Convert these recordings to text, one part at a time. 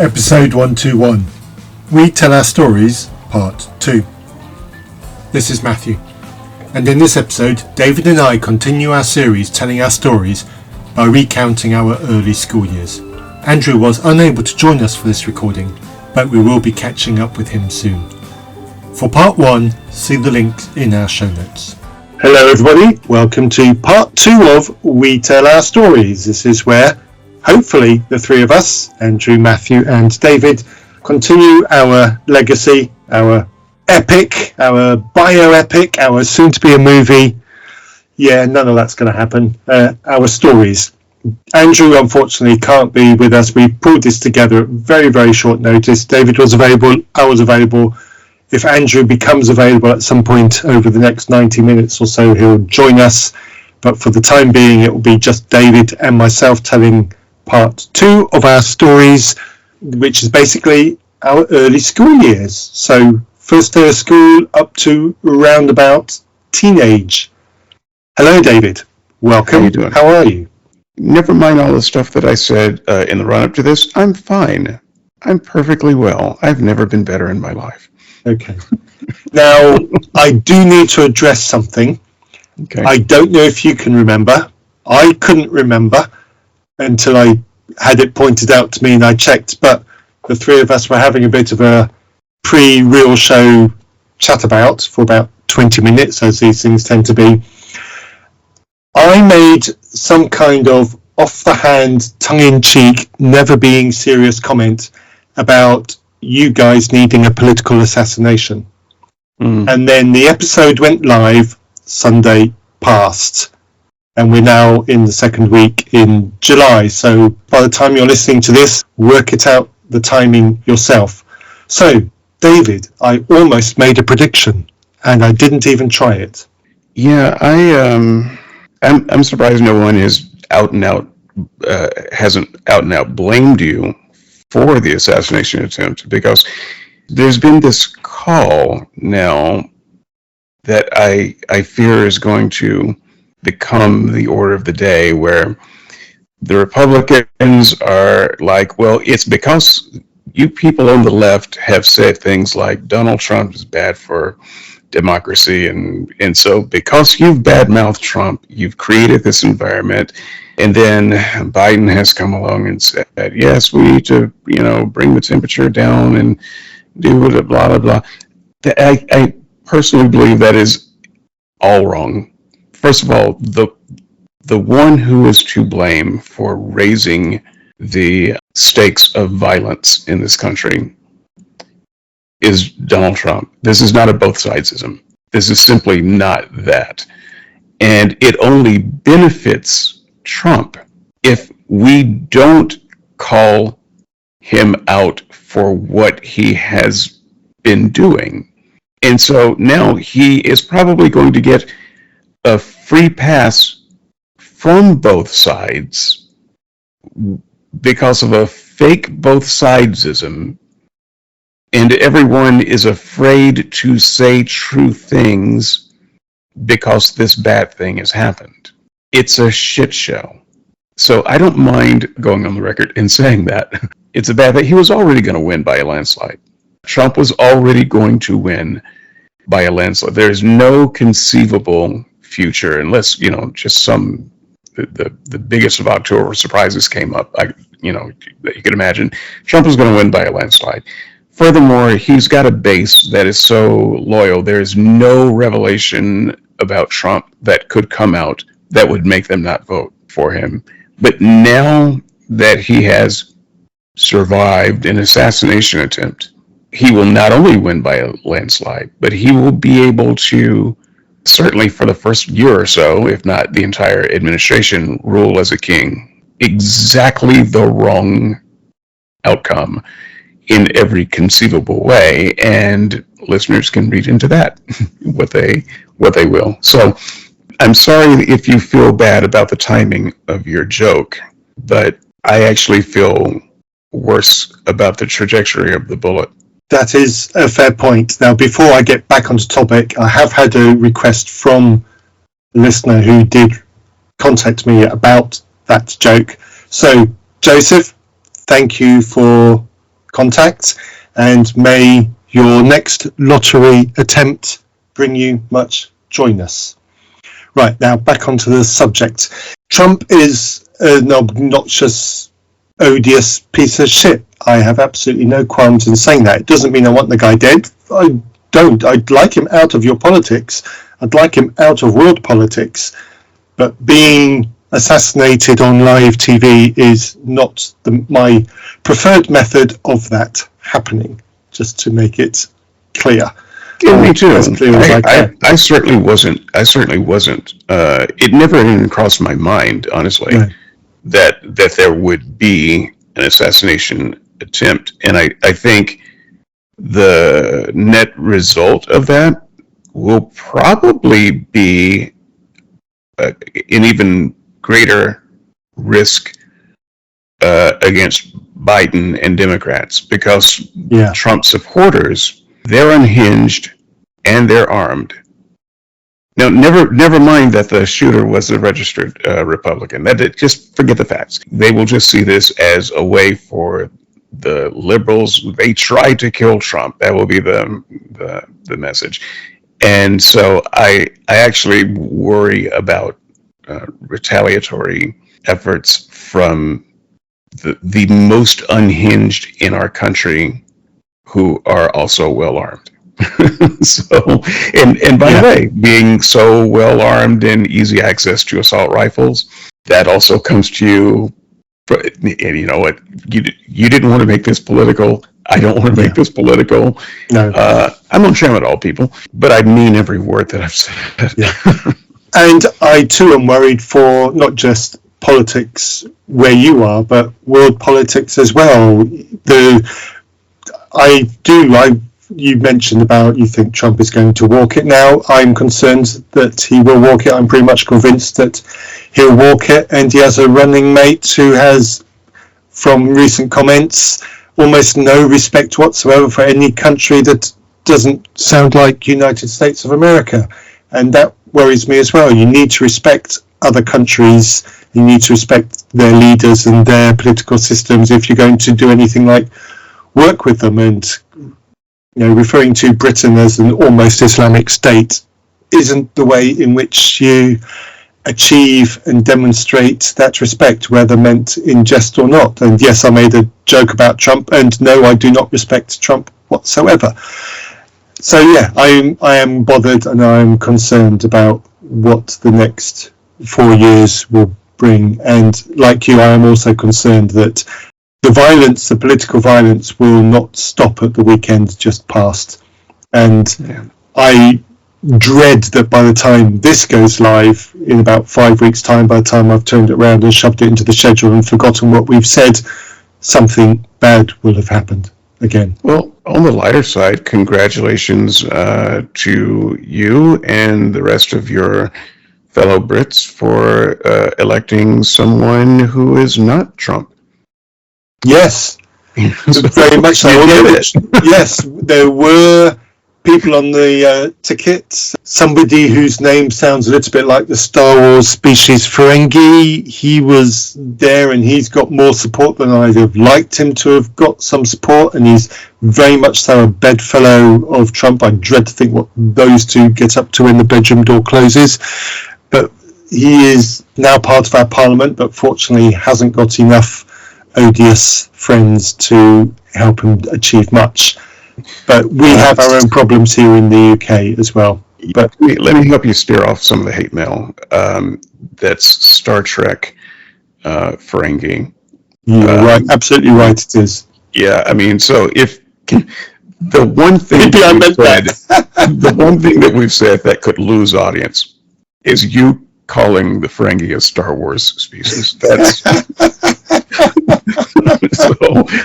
Episode 121. We Tell Our Stories, Part 2. This is Matthew, and in this episode, David and I continue our series telling our stories by recounting our early school years. Andrew was unable to join us for this recording, but we will be catching up with him soon. For Part 1, see the links in our show notes. Hello everybody, welcome to Part 2 of We Tell Our Stories. This is where, hopefully, the three of us, Andrew, Matthew and David, continue our legacy, our epic, our bioepic, our soon-to-be a movie. Yeah, none of that's going to happen. Our stories. Andrew, unfortunately, can't be with us. We pulled this together at very, very short notice. David was available. I was available. If Andrew becomes available at some point over the next 90 minutes or so, he'll join us. But for the time being, it will be just David and myself telling part 2 of our stories, which is basically our early school years. So first day of school up to around about teenage. Hello, David. Welcome. How you doing? How are you? Never mind all the stuff that I said in the run-up to this. I'm fine. I'm perfectly well. I've never been better in my life. Okay. Now, I do need to address something. Okay. I don't know if you can remember. I couldn't remember until I had it pointed out to me and I checked, but the three of us were having a bit of a pre-real show chat about for about 20 minutes, as these things tend to be. I made some kind of off-the-hand, tongue-in-cheek, never being serious comment about you guys needing a political assassination. And then the episode went live Sunday past, and we're now in the second week in July. So by the time you're listening to this, work it out the timing yourself. So, David, I almost made a prediction, and I didn't even try it. Yeah, I'm surprised no one is hasn't out and out blamed you for the assassination attempt, because there's been this call now that I fear is going to become the order of the day, where the Republicans are like, well, it's because you people on the left have said things like Donald Trump is bad for democracy, and so because you've badmouthed Trump, you've created this environment. And then Biden has come along and said, yes, we need to, bring the temperature down and do it, blah, blah, blah. I personally believe that is all wrong. First of all, the one who is to blame for raising the stakes of violence in this country is Donald Trump. This is not a both sidesism. This is simply not that. And it only benefits Trump if we don't call him out for what he has been doing. And so now he is probably going to get a free pass from both sides because of a fake both sidesism, and everyone is afraid to say true things because this bad thing has happened. It's a shit show. So I don't mind going on the record and saying that. It's a bad thing. He was already going to win by a landslide. Trump was already going to win by a landslide. There's no conceivable future unless, just the biggest of October surprises came up, that you could imagine. Trump was going to win by a landslide. Furthermore, he's got a base that is so loyal. There is no revelation about Trump that could come out that would make them not vote for him. But now that he has survived an assassination attempt, he will not only win by a landslide, but he will be able to, certainly for the first year or so, if not the entire administration, rule as a king. Exactly the wrong outcome in every conceivable way, and listeners can read into that what they will. So I'm sorry if you feel bad about the timing of your joke, but I actually feel worse about the trajectory of the bullet. That is a fair point. Now, before I get back onto topic, I have had a request from a listener who did contact me about that joke. So, Joseph, thank you for contact, and may your next lottery attempt bring you much joyness. Right, now back onto the subject. Trump is an obnoxious, odious piece of shit. I have absolutely no qualms in saying that. It doesn't mean I want the guy dead. I don't. I'd like him out of your politics. I'd like him out of world politics. But being assassinated on live TV is not my preferred method of that happening, just to make it clear. Yeah, me too. As clear as I can. I certainly wasn't. It never even crossed my mind, honestly, No. that there would be an assassination attempt. And I think the net result of that will probably be an even greater risk against Biden and Democrats, because Trump supporters, they're unhinged and they're armed. Now, never mind that the shooter was a registered Republican. Just forget the facts. They will just see this as a way for the liberals. They tried to kill Trump. That will be the message. And so I actually worry about retaliatory efforts from the most unhinged in our country, who are also well armed. So, and by the way, being so well armed and easy access to assault rifles, that also comes to you. And you know what? You didn't want to make this political. I don't want to make this political. No. I'm on channel with all people, but I mean every word that I've said. Yeah. And I too am worried for not just politics where you are, but world politics as well. You mentioned about you think Trump is going to walk it now. I'm concerned that he will walk it. I'm pretty much convinced that he'll walk it, and he has a running mate who has, from recent comments, almost no respect whatsoever for any country that doesn't sound like United States of America. And that worries me as well. You need to respect other countries. You need to respect their leaders and their political systems if you're going to do anything like work with them. And referring to Britain as an almost Islamic state isn't the way in which you achieve and demonstrate that respect, whether meant in jest or not. And yes, I made a joke about Trump, and no, I do not respect Trump whatsoever. So yeah, I am bothered and I am concerned about what the next 4 years will bring. And like you, I am also concerned that the political violence will not stop at the weekend just past. And I dread that by the time this goes live in about 5 weeks' time, by the time I've turned it around and shoved it into the schedule and forgotten what we've said, something bad will have happened again. Well, on the lighter side, congratulations to you and the rest of your fellow Brits for electing someone who is not Trump. Yes, very much so. Yes, there were people on the tickets. Somebody whose name sounds a little bit like the Star Wars species Ferengi. He was there, and he's got more support than I'd have liked him to have got some support, and he's very much so a bedfellow of Trump. I dread to think what those two get up to when the bedroom door closes. But he is now part of our parliament, but fortunately hasn't got enough odious friends to help him achieve much. But we have our own problems here in the UK as well. But let me help you steer off some of the hate mail. That's Star Trek Ferengi. You're right, absolutely right it is. Yeah, I mean, so if the one thing the one thing that we've said that could lose audience is you calling the Ferengi a Star Wars species. That's so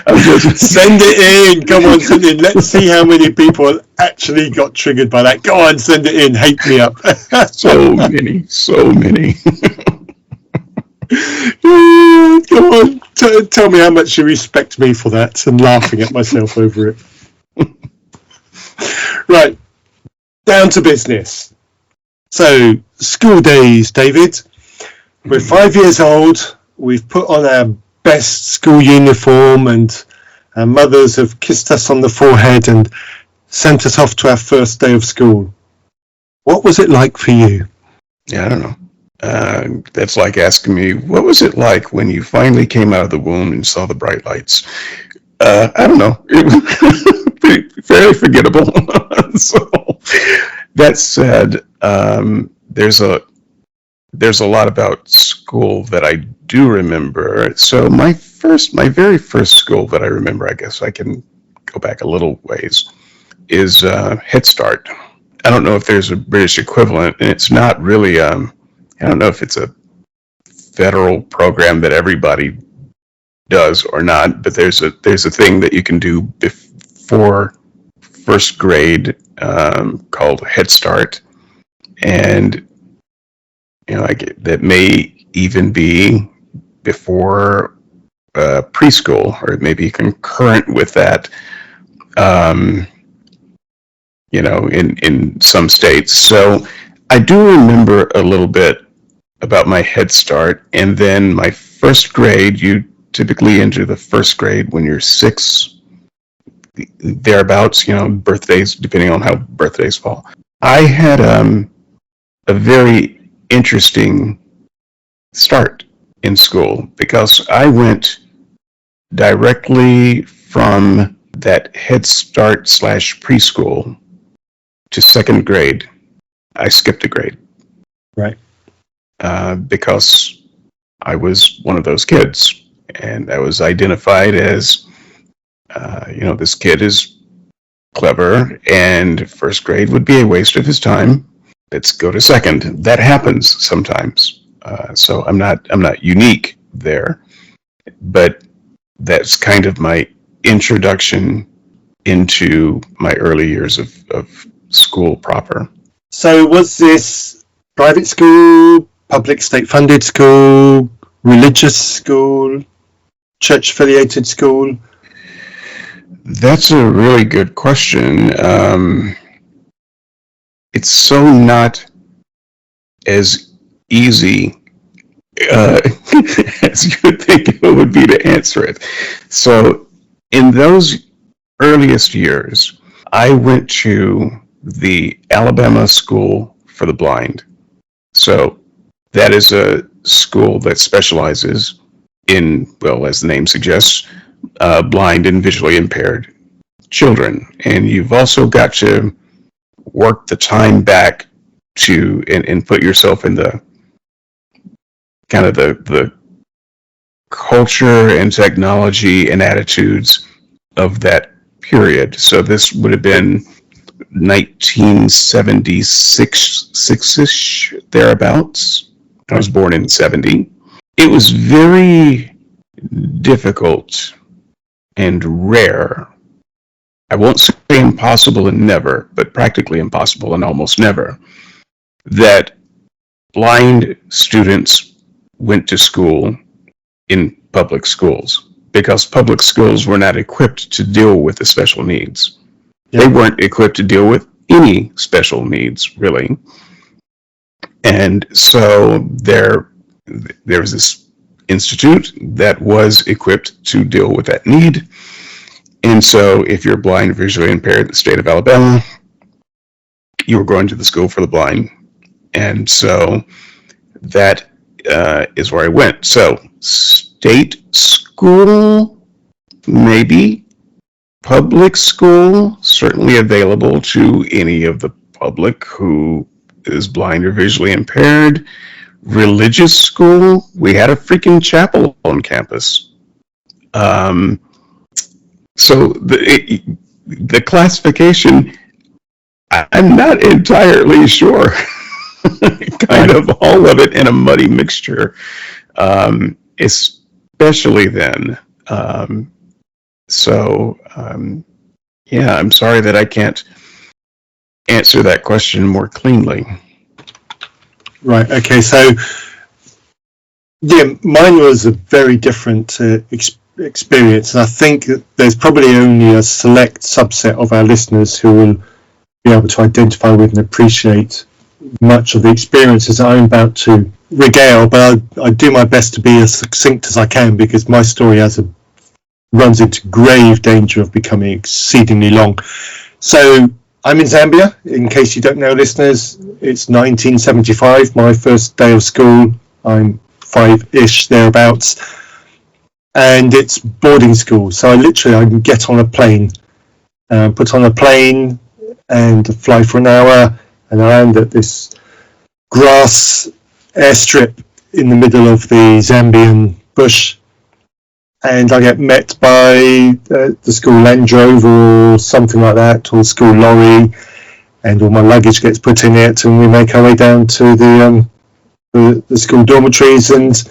I'm just send it in. Come on, send it in. Let's see how many people actually got triggered by that. Go on, send it in. Hate me up. so many. Come on, tell me how much you respect me for that, and laughing at myself over it. Right, down to business. So, school days, David. We're 5 years old. We've put on our best school uniform and Our mothers have kissed us on the forehead and sent us off to our first day of school. What was it like for you? Yeah, I don't know. That's like asking me, what was it like when you finally came out of the womb and saw the bright lights? I don't know. It was fairly forgettable. So that said, there's a lot about school that I do remember. So my very first school that I remember, I guess I can go back a little ways, is Head Start. I don't know if there's a British equivalent, and it's not really. I don't know if it's a federal program that everybody does or not, but there's a thing that you can do before first grade called Head Start, and that may even be before preschool, or it may be concurrent with that. In some states. So I do remember a little bit about my Head Start, and then my first grade. You typically enter the first grade when you're 6, thereabouts. Birthdays, depending on how birthdays fall. I had a very interesting start in school because I went directly from that Head Start / preschool to second grade. I skipped a grade. Right. Because I was one of those kids, and I was identified as, this kid is clever, and first grade would be a waste of his time. Let's go to second. That happens sometimes. So I'm not unique there, but that's kind of my introduction into my early years of school proper. So was this private school, public state-funded school, religious school, church-affiliated school? That's a really good question. It's so not as easy as you would think it would be to answer it. So in those earliest years, I went to the Alabama School for the Blind. So that is a school that specializes in, well, as the name suggests, blind and visually impaired children. And you've also got to work the time back to and put yourself in the kind of the culture and technology and attitudes of that period. So this would have been 1976-ish, thereabouts. I was born in 70. It was very difficult and rare. I won't say impossible and never, but practically impossible and almost never, that blind students went to school in public schools, because public schools were not equipped to deal with the special needs. Yeah. They weren't equipped to deal with any special needs, really. And so there was this institute that was equipped to deal with that need. And so if you're blind or visually impaired in the state of Alabama, you were going to the school for the blind. And so that is where I went. So state school, maybe. Public school, certainly available to any of the public who is blind or visually impaired. Religious school, we had a freaking chapel on campus. So the classification, I'm not entirely sure. Kind of all of it in a muddy mixture, especially then. I'm sorry that I can't answer that question more cleanly. Right, okay, so yeah, mine was a very different experience, and I think that there's probably only a select subset of our listeners who will be able to identify with and appreciate much of the experiences I'm about to regale, but I do my best to be as succinct as I can, because my story has a runs into grave danger of becoming exceedingly long. So I'm in Zambia, in case you don't know, listeners. It's 1975, my first day of school. I'm 5-ish, thereabouts. And it's boarding school. So I can get on a plane, put on a plane and fly for an hour, and I land at this grass airstrip in the middle of the Zambian bush. And I get met by the school Land Rover or something like that, or the school lorry, and all my luggage gets put in it, and we make our way down to the school dormitories, and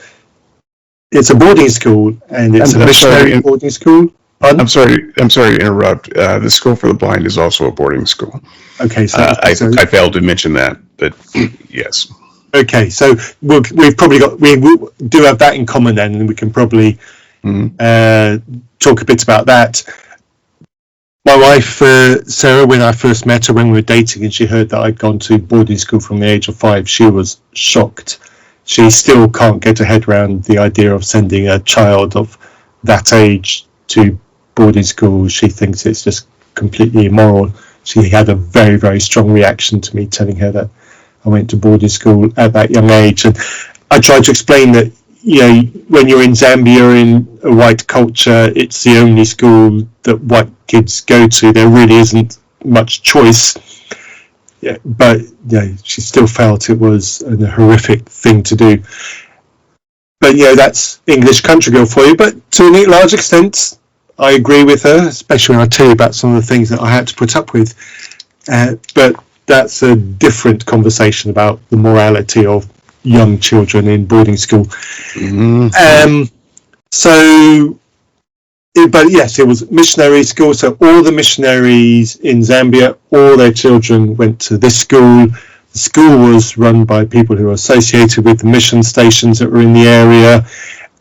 it's a boarding school, and it's a missionary boarding school. Pardon? I'm sorry to interrupt. The School for the Blind is also a boarding school. Okay, so I failed to mention that, but yes. Okay, so we do have that in common then, and we can probably talk a bit about that. My wife, Sarah, when I first met her, when we were dating, and she heard that I'd gone to boarding school from the age of 5, she was shocked. She still can't get her head around the idea of sending a child of that age to boarding school. She thinks it's just completely immoral. She had a very, very strong reaction to me telling her that I went to boarding school at that young age. And I tried to explain that, when you're in Zambia, in a white culture, it's the only school that white kids go to. There really isn't much choice. Yeah, but she still felt it was a horrific thing to do. But that's English country girl for you. But to a large extent, I agree with her, especially when I tell you about some of the things that I had to put up with. But that's a different conversation about the morality of young children in boarding school. But yes, it was missionary school. So all the missionaries in Zambia, all their children went to this school. The school was run by people who were associated with the mission stations that were in the area.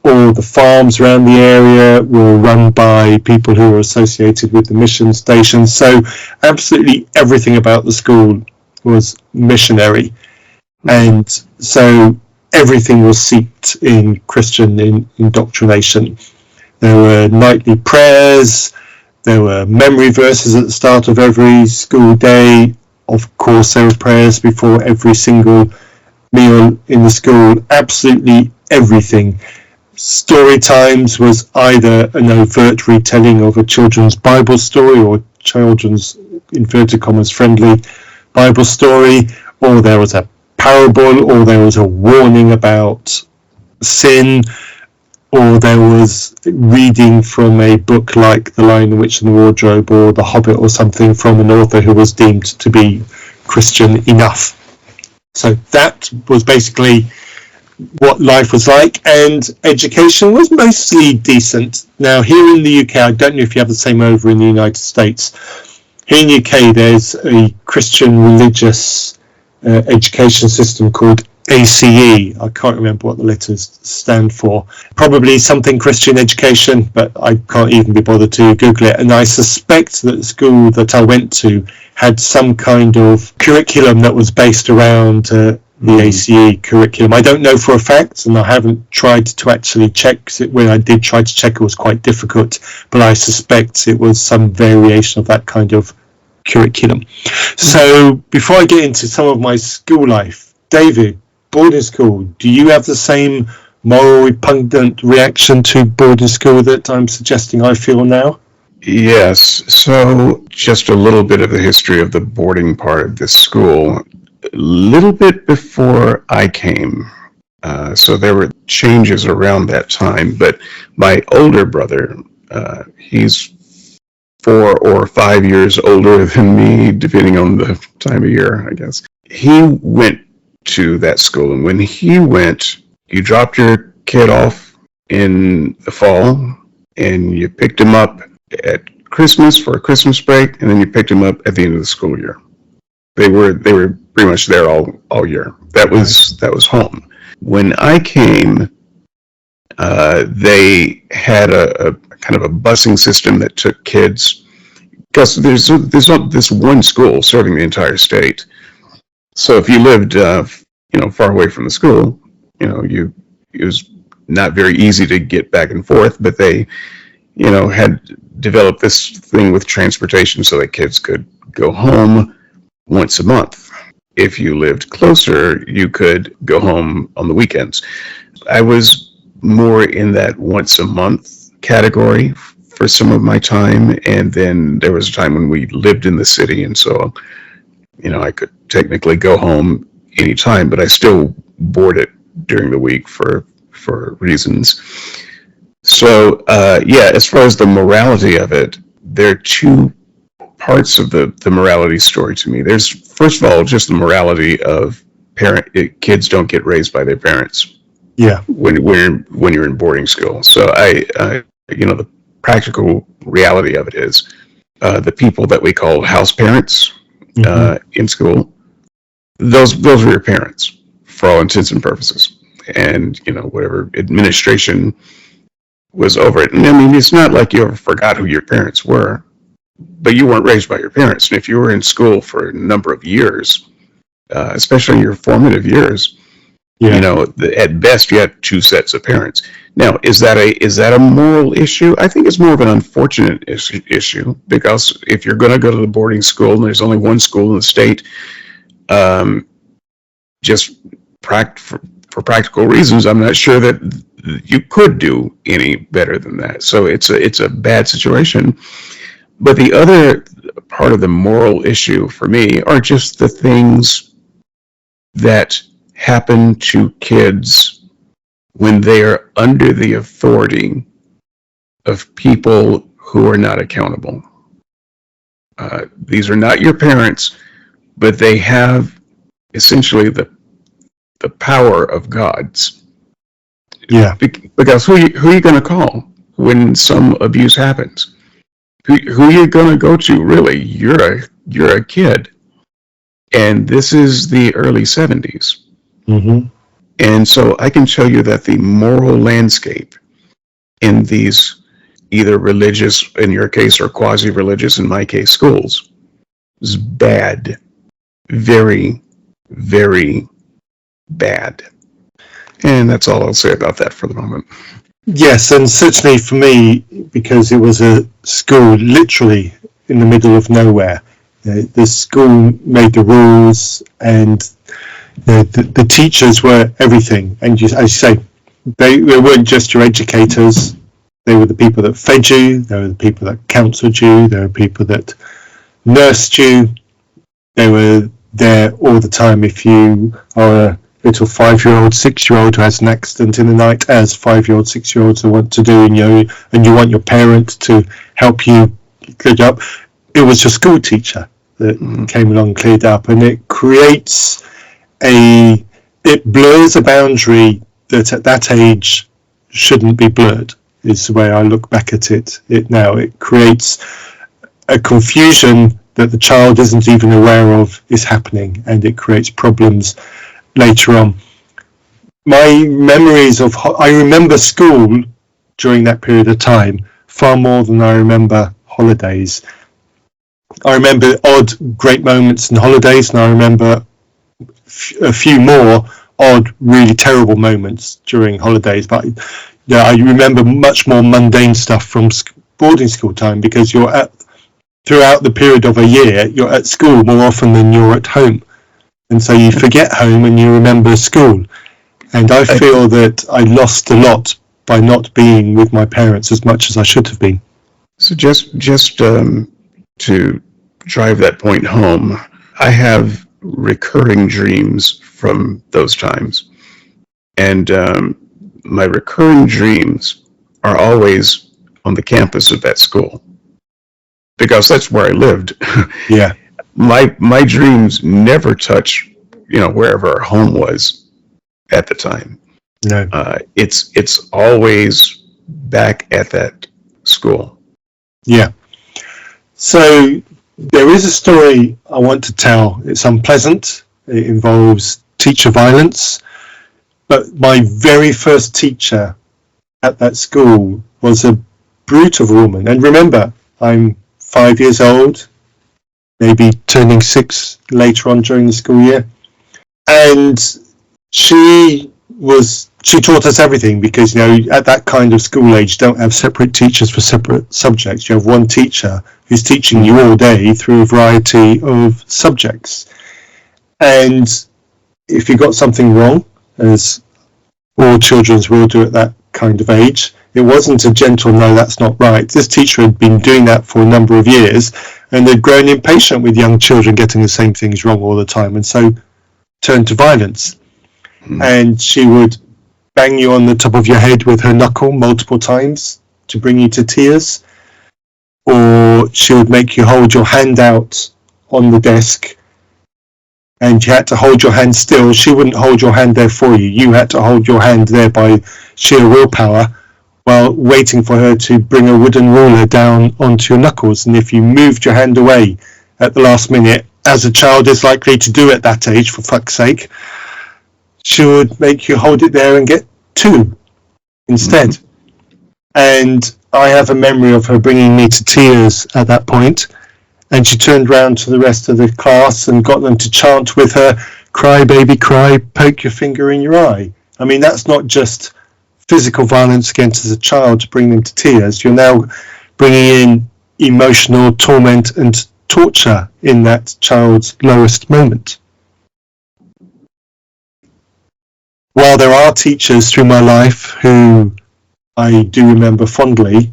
All the farms around the area were run by people who were associated with the mission stations. So absolutely everything about the school was missionary. And so everything was seeped in Christian indoctrination. There were nightly prayers, there were memory verses at the start of every school day. Of course, there were prayers before every single meal in the school. Absolutely everything. Story times was either an overt retelling of a children's Bible story or children's, inverted commas, friendly Bible story, or there was a parable, or there was a warning about sin, or there was reading from a book like The Lion, the Witch and the Wardrobe, or The Hobbit, or something from an author who was deemed to be Christian enough. So that was basically what life was like, and education was mostly decent. Now, here in the UK, I don't know if you have the same over in the United States. Here in the UK, there's a Christian religious education system called ACE. I can't remember what the letters stand for. Probably something Christian education, but I can't even be bothered to Google it. And I suspect that the school that I went to had some kind of curriculum that was based around the ACE curriculum. I don't know for a fact, and I haven't tried to actually check. When I did try to check, it was quite difficult, but I suspect it was some variation of that kind of curriculum. So before I get into some of my school life, David, boarding school, do you have the same moral repugnant reaction to boarding school that I'm suggesting I feel now? Yes. So just a little bit of the history of the boarding part of this school. A little bit before I came, so there were changes around that time, but my older brother, he's 4 or 5 years older than me, depending on the time of year, I guess. He went to that school, and when he went, you dropped your kid off in the fall, and you picked him up at Christmas for a Christmas break, and then you picked him up at the end of the school year. They were pretty much there all year. That was home. When I came, they had a kind of a busing system that took kids, because there's not this one school serving the entire state. So if you lived far away from the school, it was not very easy to get back and forth. But they had developed this thing with transportation so that kids could go home once a month. If you lived closer, you could go home on the weekends. I was more in that once a month category for some of my time, and then there was a time when we lived in the city, and so I could technically go home anytime, but I still boarded during the week for reasons. So as far as the morality of it, there are two parts of the morality story to me. There's, first of all, just the morality of kids don't get raised by their parents. Yeah. When you're in boarding school. So the practical reality of it is the people that we call house parents in school, those were your parents for all intents and purposes. And whatever administration was over it. And I mean, it's not like you ever forgot who your parents were, but you weren't raised by your parents. And if you were in school for a number of years, especially your formative years, at best you had two sets of parents. Now, is that a moral issue? I think it's more of an unfortunate issue, because if you're going to go to the boarding school and there's only one school in the state, just for practical reasons, I'm not sure that you could do any better than that. So it's a bad situation. But the other part of the moral issue for me are just the things that happen to kids when they are under the authority of people who are not accountable. These are not your parents, but they have essentially the power of gods. Yeah. Because who are you going to call when some abuse happens? Who are you going to go to? Really, you're a kid, and this is the early 70s. Mm-hmm. And so I can tell you that the moral landscape in these either religious, in your case, or quasi-religious, in my case, schools, is bad. Very, very bad. And that's all I'll say about that for the moment. Yes, and certainly for me, because it was a school literally in the middle of nowhere. The school made the rules, and the teachers were everything. And as you say, they weren't just your educators. They were the people that fed you. They were the people that counselled you. They were people that nursed you. They were there all the time. If you are a little 5-year-old, 6-year-old who has an accident in the night, as 5-year-old, 6-year-olds want to do, and you want your parent to help you clear up, it was your school teacher that came along and cleared up, and it creates it blurs a boundary that at that age shouldn't be blurred, is the way I look back at it now. It creates a confusion that the child isn't even aware of is happening, and it creates problems later on. My memories I remember school during that period of time far more than I remember holidays. I remember odd, great moments in holidays, and I remember a few more odd, really terrible moments during holidays. But I remember much more mundane stuff from boarding school time, because throughout the period of a year, you're at school more often than you're at home. And so you forget home and you remember school. And I feel that I lost a lot by not being with my parents as much as I should have been. So just to drive that point home, I have recurring dreams from those times. And my recurring dreams are always on the campus of that school, because that's where I lived. Yeah. My dreams never touch, wherever our home was at the time. No. It's always back at that school. Yeah. So there is a story I want to tell. It's unpleasant. It involves teacher violence. But my very first teacher at that school was a brute of a woman. And remember, I'm 5 years old, maybe turning 6 later on during the school year. And she was she taught us everything, because at that kind of school age, don't have separate teachers for separate subjects. You have one teacher who's teaching you all day through a variety of subjects. And if you got something wrong, as all children will do at that kind of age, it wasn't a gentle no, that's not right. This teacher had been doing that for a number of years, and they'd grown impatient with young children getting the same things wrong all the time, and so turned to violence. And she would bang you on the top of your head with her knuckle multiple times to bring you to tears, or she would make you hold your hand out on the desk and you had to hold your hand still. She wouldn't hold your hand there for you. You had to hold your hand there by sheer willpower while waiting for her to bring a wooden ruler down onto your knuckles. And if you moved your hand away at the last minute, as a child is likely to do at that age, for fuck's sake, she would make you hold it there and get 2 instead. And I have a memory of her bringing me to tears at that point. And she turned round to the rest of the class and got them to chant with her, "Cry, baby, cry, poke your finger in your eye." I mean, that's not just physical violence against a child to bring them to tears. You're now bringing in emotional torment and torture in that child's lowest moment. While there are teachers through my life who I do remember fondly,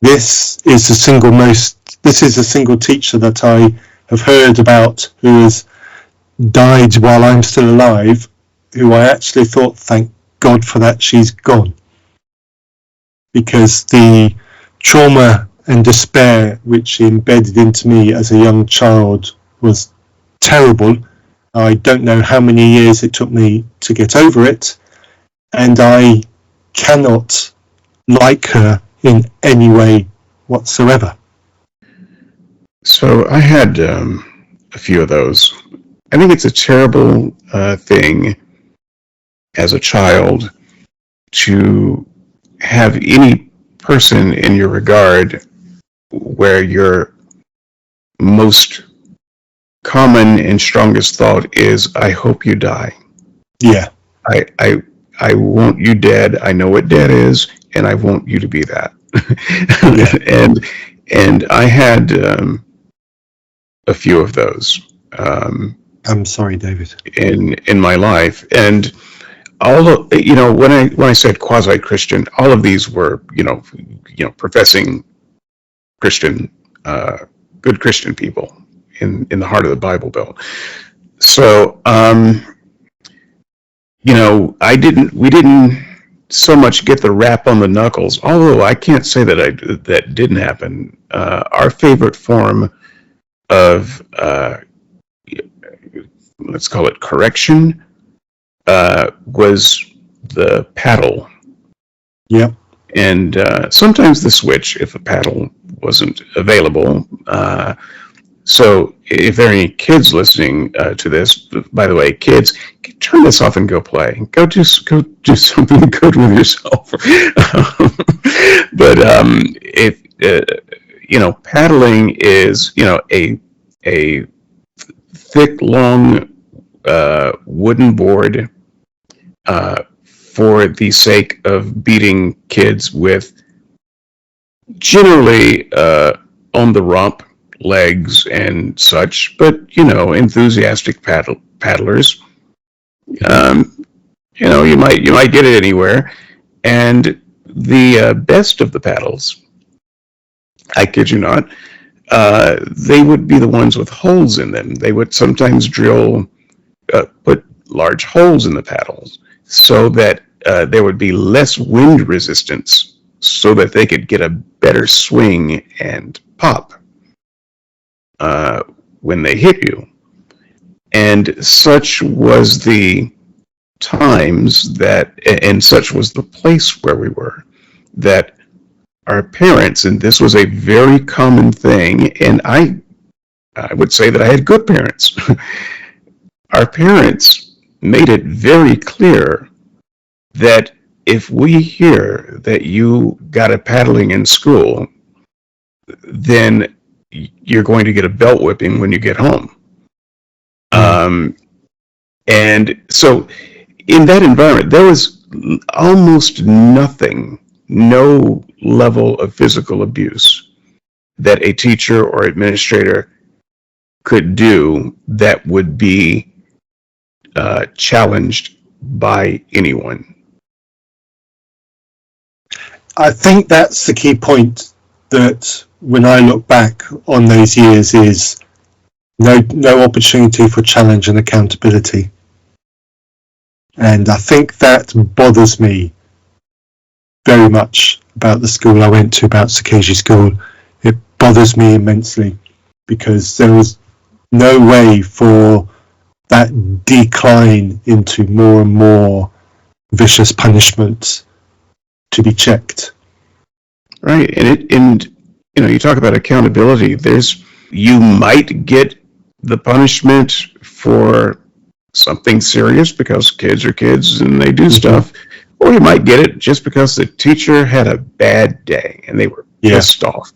this is a single teacher that I have heard about who has died while I'm still alive, who I actually thought, thank God for that, she's gone. Because the trauma and despair which she embedded into me as a young child was terrible. I don't know how many years it took me to get over it, and I cannot like her in any way whatsoever. So I had a few of those. I think it's a terrible thing as a child to have any person in your regard where your most common and strongest thought is, I hope you die. Yeah. I want you dead. I know what dead is, and I want you to be that. Yeah. And I had a few of those. I'm sorry, David. In my life, and all of, when I said quasi-Christian, all of these were professing Christian, good Christian people in the heart of the Bible Belt. So we didn't so much get the rap on the knuckles, although I can't say that didn't happen. Our favorite form of let's call it correction was the paddle. Yep. And sometimes the switch if a paddle wasn't available. So if there are any kids listening to this, by the way, kids, turn this off and go play. Go do something good with yourself. But if paddling is a thick, long wooden board for the sake of beating kids with generally on the rump legs and such, but enthusiastic paddlers. You might get it anywhere, and the best of the paddles, I kid you not, they would be the ones with holes in them. They would sometimes put large holes in the paddles so that there would be less wind resistance, so that they could get a better swing and pop when they hit you. And such was the times and such was the place where we were, that our parents, and this was a very common thing, and I would say that I had good parents. Our parents made it very clear that if we hear that you got a paddling in school, then you're going to get a belt whipping when you get home. And so in that environment, there was almost nothing, no level of physical abuse that a teacher or administrator could do that would be challenged by anyone. I think that's the key point, that when I look back on those years, is no opportunity for challenge and accountability. And I think that bothers me very much about the school I went to, about Sakeji School. It bothers me immensely because there was no way for that decline into more and more vicious punishment to be checked. Right, and you know, you talk about accountability. You might get the punishment for something serious because kids are kids and they do stuff, or you might get it just because the teacher had a bad day and they were pissed off.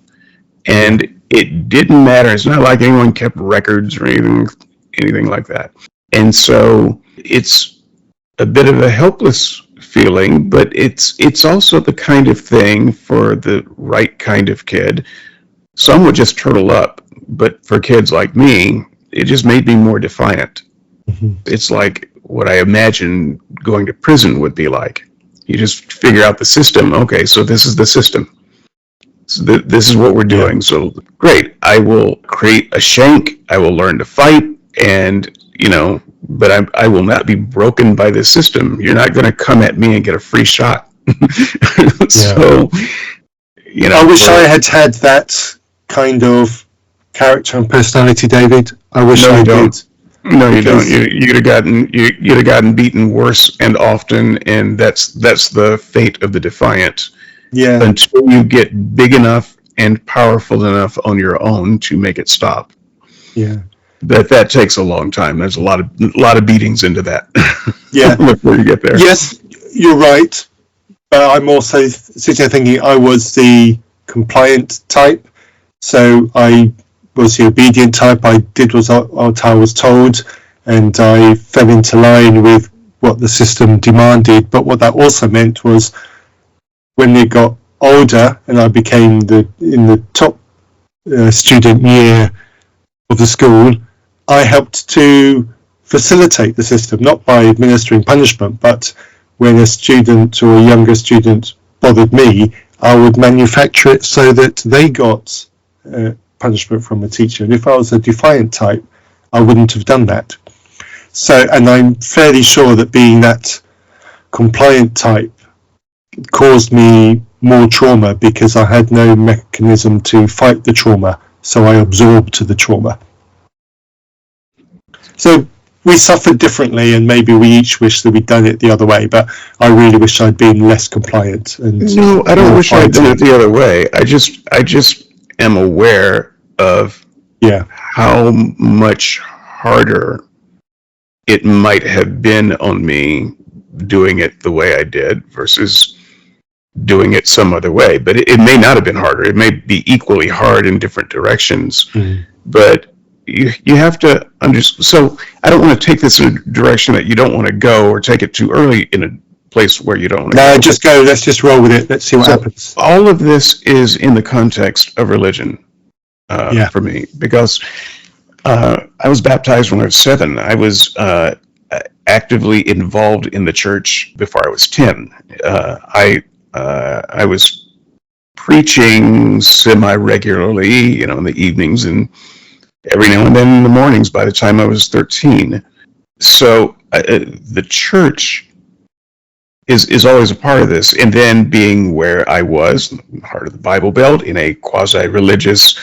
And it didn't matter. It's not like anyone kept records or anything like that. And so it's a bit of a helpless feeling, but it's also the kind of thing for the right kind of kid. Some would just turtle up, but for kids like me, it just made me more defiant. It's like what I imagine going to prison would be like. You just figure out the system. Okay, so this is the system. So this is what we're doing. So great, I will create a shank. I will learn to fight, and but I will not be broken by this system. You're not going to come at me and get a free shot. So, I wish I had had that kind of character and personality, David. I wish I did. No, you don't. You'd have gotten beaten worse and often, and that's the fate of the defiant. Yeah. Until you get big enough and powerful enough on your own to make it stop. Yeah. That takes a long time. There's a lot of beatings into that. Yeah. Before you get there. Yes, you're right. But I'm also sitting there thinking I was the compliant type. So I was the obedient type. I did what I was told, and I fell into line with what the system demanded. But what that also meant was, when we got older and I became in the top student year of the school, I helped to facilitate the system, not by administering punishment, but when a student or a younger student bothered me, I would manufacture it so that they got punishment from a teacher. And if I was a defiant type, I wouldn't have done that. So, and I'm fairly sure that being that compliant type caused me more trauma because I had no mechanism to fight the trauma, so I absorbed the trauma. So we suffered differently, and maybe we each wish that we'd done it the other way, but I really wish I'd been less compliant. No, I don't wish I'd done it the other way. I just am aware of how much harder it might have been on me doing it the way I did versus doing it some other way. But it may not have been harder. It may be equally hard in different directions. But you have to understand. So I don't want to take this in a direction that you don't want to go, or take it too early in a place where you don't want to go. No, just go. Let's just roll with it. Let's see what happens. All of this is in the context of religion for me, because I was baptized when I was 7. I was actively involved in the church before I was 10. I was preaching semi-regularly, in the evenings, and every now and then in the mornings by the time I was 13. So the church is always a part of this. And then being where I was, heart of the Bible Belt, in a quasi-religious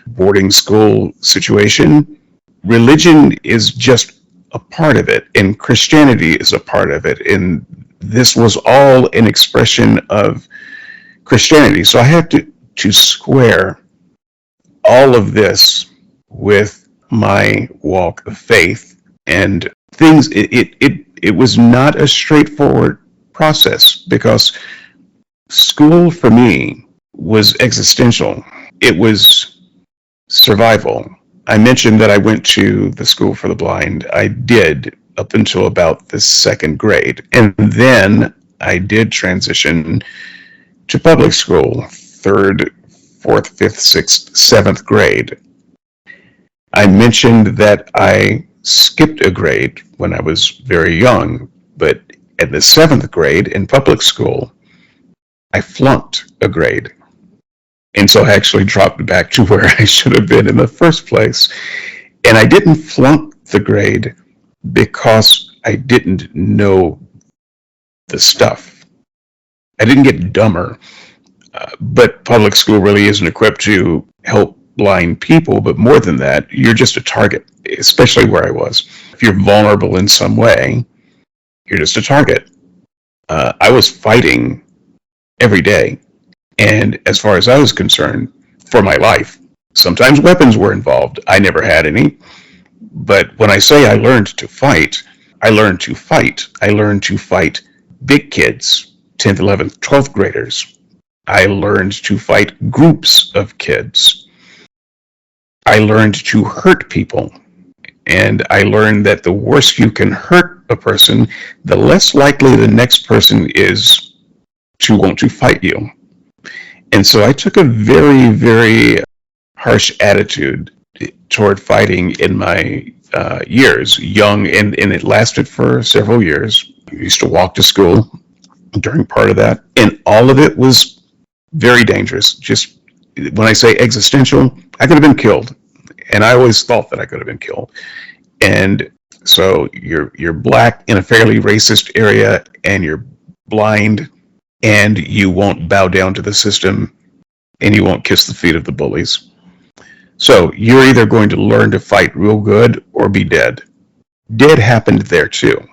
boarding school situation, religion is just a part of it, and Christianity is a part of it. And this was all an expression of Christianity. So I have to square all of this with my walk of faith and things. It was not a straightforward process, because school for me was existential. It was survival. I mentioned that I went to the School for the Blind. I did, up until about the second grade. And then I did transition to public school, third, fourth, fifth, sixth, seventh grade. I mentioned that I skipped a grade when I was very young, but at the seventh grade in public school, I flunked a grade. And so I actually dropped back to where I should have been in the first place. And I didn't flunk the grade because I didn't know the stuff. I didn't get dumber. But public school really isn't equipped to help blind people. But more than that, you're just a target, especially where I was. If you're vulnerable in some way, you're just a target. I was fighting every day. And as far as I was concerned, for my life, sometimes weapons were involved. I never had any. But when I say I learned to fight, I learned to fight. I learned to fight big kids, 10th, 11th, 12th graders. I learned to fight groups of kids. I learned to hurt people. And I learned that the worse you can hurt a person, the less likely the next person is to want to fight you. And so I took a very, very harsh attitude toward fighting in my years, young, and it lasted for several years. I used to walk to school during part of that, and all of it was very dangerous. Just when I say existential, I could have been killed, and I always thought that I could have been killed. And so you're black in a fairly racist area, and you're blind, and you won't bow down to the system, and you won't kiss the feet of the bullies. So you're either going to learn to fight real good or be dead. Dead happened there too,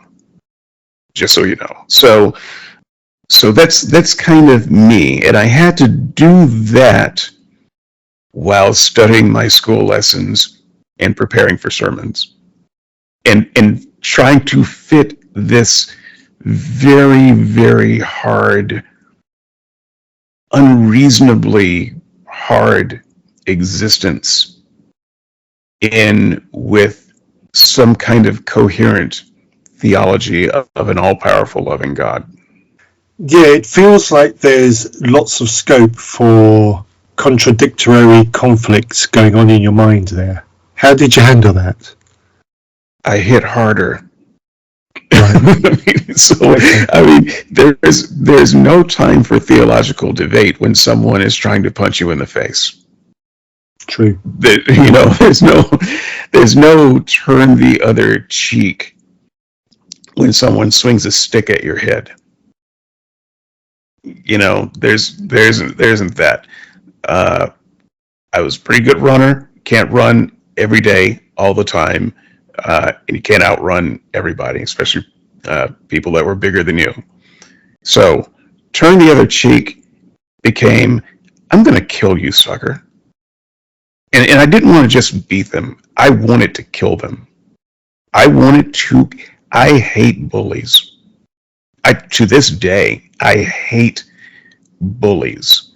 just so you know. So that's kind of me, and I had to do that while studying my school lessons and preparing for sermons, and trying to fit this very, very hard, unreasonably hard existence in with some kind of coherent theology of an all-powerful, loving God. Yeah, it feels like there's lots of scope for contradictory conflicts going on in your mind there. How did you handle that? I hit harder. Right. There's no time for theological debate when someone is trying to punch you in the face. True. There's no turn the other cheek when someone swings a stick at your head. There isn't that. I was a pretty good runner. Can't run every day, all the time. And you can't outrun everybody, especially people that were bigger than you. So turn the other cheek became, I'm going to kill you, sucker. And I didn't want to just beat them. I wanted to kill them. I hate bullies. To this day, I hate bullies.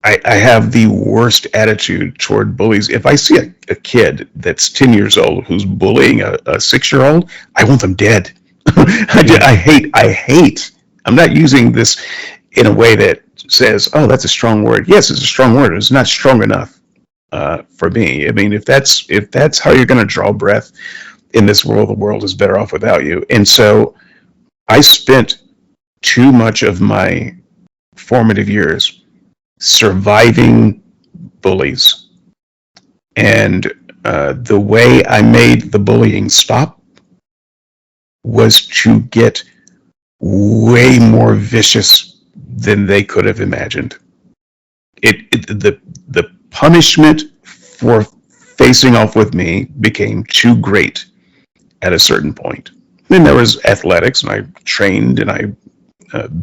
I have the worst attitude toward bullies. If I see a kid that's 10 years old who's bullying a 6-year-old, I want them dead. I hate. I'm not using this in a way that says, oh, that's a strong word. Yes, it's a strong word. It's not strong enough for me. I mean, if that's how you're going to draw breath in this world, the world is better off without you. And so I spent too much of my formative years surviving bullies. And the way I made the bullying stop was to get way more vicious than they could have imagined. The punishment for facing off with me became too great at a certain point. Then there was athletics, and I trained, and I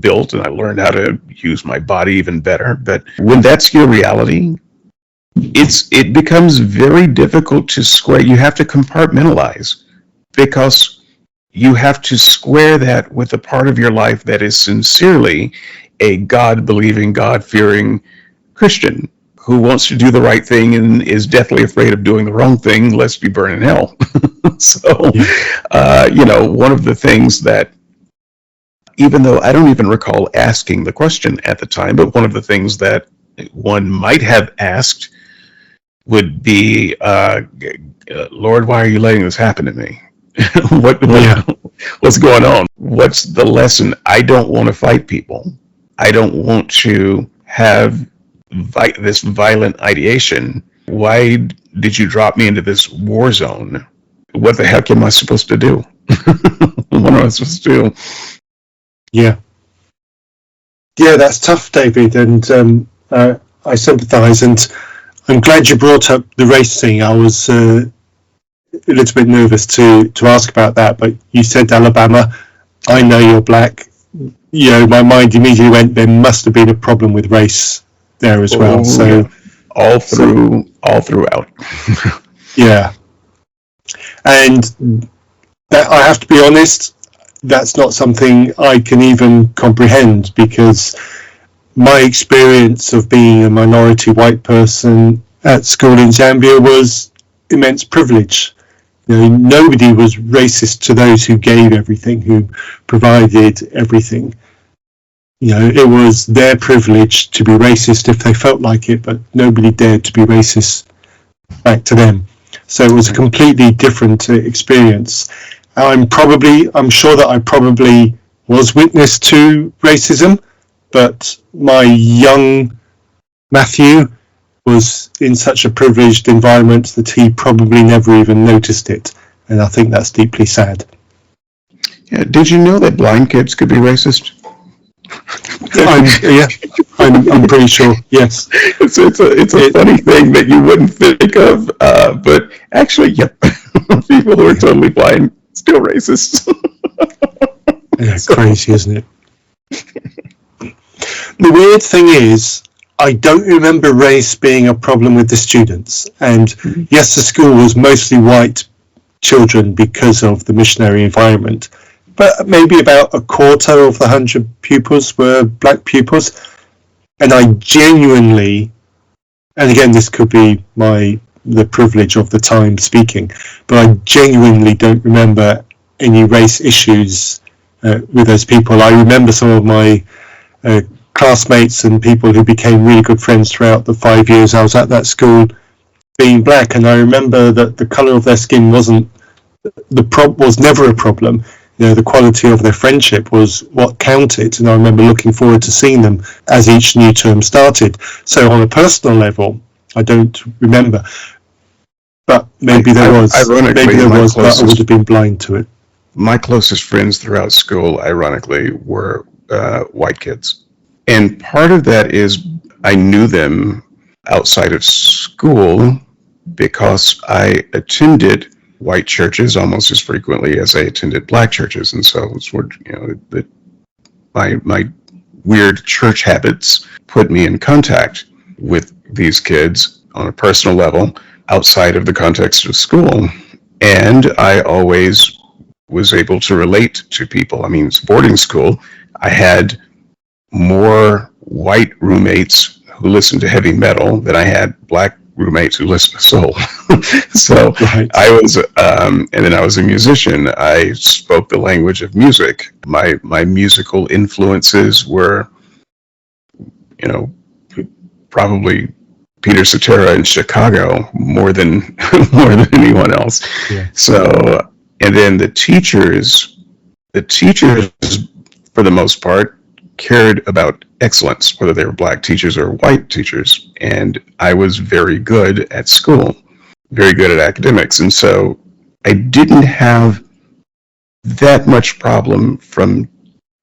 built, and I learned how to use my body even better. But when that's your reality, it becomes very difficult to square. You have to compartmentalize, because you have to square that with a part of your life that is sincerely a God-believing, God-fearing Christian who wants to do the right thing and is deathly afraid of doing the wrong thing, lest be burned in hell. So, one of the things that, even though I don't even recall asking the question at the time, but one of the things that one might have asked would be, Lord, why are you letting this happen to me? What's going on? What's the lesson? I don't want to fight people. I don't want to have this violent ideation. Why did you drop me into this war zone? What the heck am I supposed to do? What am I supposed to do? Yeah, that's tough, David, and I sympathise, and I'm glad you brought up the race thing. I was a little bit nervous to ask about that, but you said Alabama. I know you're black. My mind immediately went, there must have been a problem with race there as well. So yeah. all throughout. Yeah, and that, I have to be honest, that's not something I can even comprehend, because my experience of being a minority white person at school in Zambia was immense privilege. Nobody was racist to those who gave everything, who provided everything. It was their privilege to be racist if they felt like it, but nobody dared to be racist back to them. So it was a completely different experience. I'm sure that I probably was witness to racism, but my young Matthew was in such a privileged environment that he probably never even noticed it, and I think that's deeply sad. Yeah, did you know that blind kids could be racist? I'm pretty sure. Yes, it's a funny thing that you wouldn't think of, but actually, yep, people who are totally blind still racist. It's crazy, isn't it? The weird thing is, I don't remember race being a problem with the students. And yes, the school was mostly white children because of the missionary environment. But maybe about a quarter of the 100 pupils were black pupils. And I genuinely, and again, this could be the privilege of the time speaking, but I genuinely don't remember any race issues with those people. I remember some of my classmates and people who became really good friends throughout the 5 years I was at that school being black, and I remember that the colour of their skin was never a problem. The quality of their friendship was what counted, and I remember looking forward to seeing them as each new term started. So on a personal level, I don't remember, but maybe there was, but I would have been blind to it. My closest friends throughout school, ironically, were white kids. And part of that is I knew them outside of school because I attended white churches almost as frequently as I attended black churches. And so my weird church habits put me in contact with these kids on a personal level outside of the context of school. And I always was able to relate to people. I mean, it's boarding school. I had more white roommates who listened to heavy metal than I had black roommates who listened to soul. So right. I was, and then I was a musician. I spoke the language of music. My musical influences were, probably Peter Cetera in Chicago more than anyone else. Yeah. So, and then the teachers, for the most part, cared about excellence, whether they were black teachers or white teachers. And I was very good at school, very good at academics. And so I didn't have that much problem from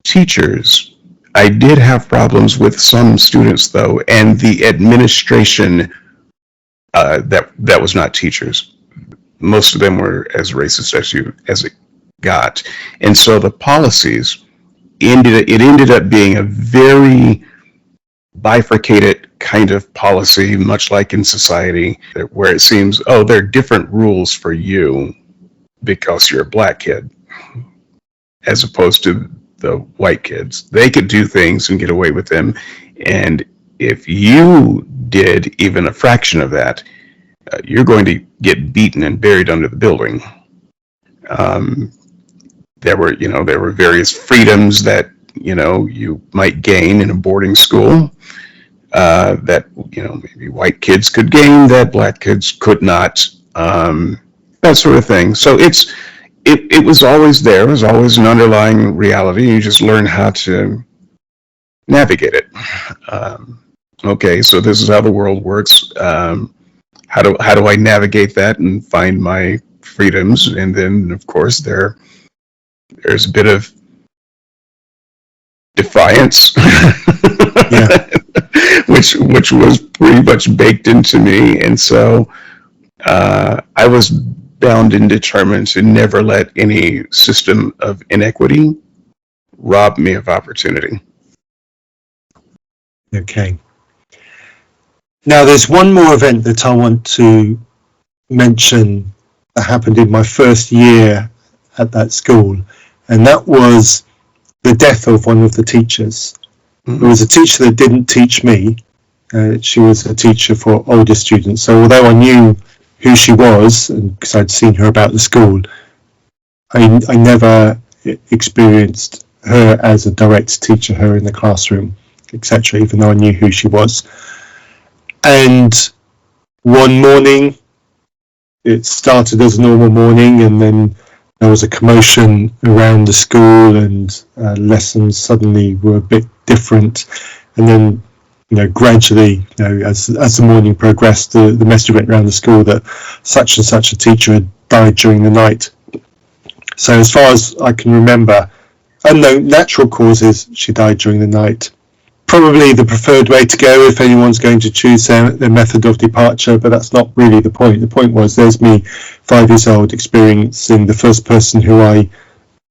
teachers. I did have problems with some students, though, and the administration that was not teachers. Most of them were as racist as it got. And so the policies, it ended up being a very bifurcated kind of policy, much like in society, where it seems, there are different rules for you because you're a black kid, as opposed to the white kids. They could do things and get away with them, and if you did even a fraction of that, you're going to get beaten and buried under the building. There were various freedoms that you might gain in a boarding school, that maybe white kids could gain that black kids could not, that sort of thing. So it was always there. It was always an underlying reality. You just learn how to navigate it. Okay, so this is how the world works. How do I navigate that and find my freedoms? And then, of course, there's a bit of defiance, Yeah. which was pretty much baked into me, and so I was bound and determined to never let any system of inequity rob me of opportunity. Okay. Now, there's one more event that I want to mention that happened in my first year at that school, and that was the death of one of the teachers. Mm-hmm. It was a teacher that didn't teach me. She was a teacher for older students. So although I knew who she was, because I'd seen her about the school, I never experienced her as a direct teacher, her in the classroom, etc., even though I knew who she was. And one morning, it started as a normal morning, and then there was a commotion around the school, and lessons suddenly were a bit different. And then, gradually, as the morning progressed, the message went around the school that such and such a teacher had died during the night. So as far as I can remember, unknown natural causes, she died during the night. Probably the preferred way to go if anyone's going to choose their method of departure, but that's not really the point. The point was, there's me, 5 years old, experiencing the first person who I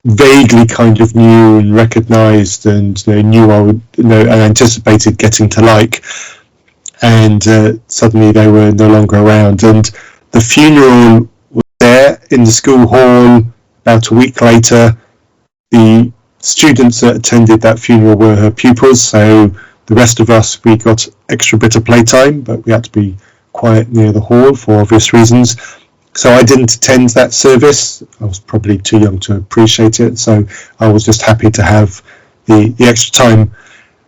vaguely kind of knew and recognised, and knew I would and anticipated getting to like, and suddenly they were no longer around. And the funeral was there in the school hall. About a week later, the students that attended that funeral were her pupils, so the rest of us, we got extra bit of playtime, but we had to be quiet near the hall for obvious reasons. So I didn't attend that service. I was probably too young to appreciate it, so I was just happy to have the extra time.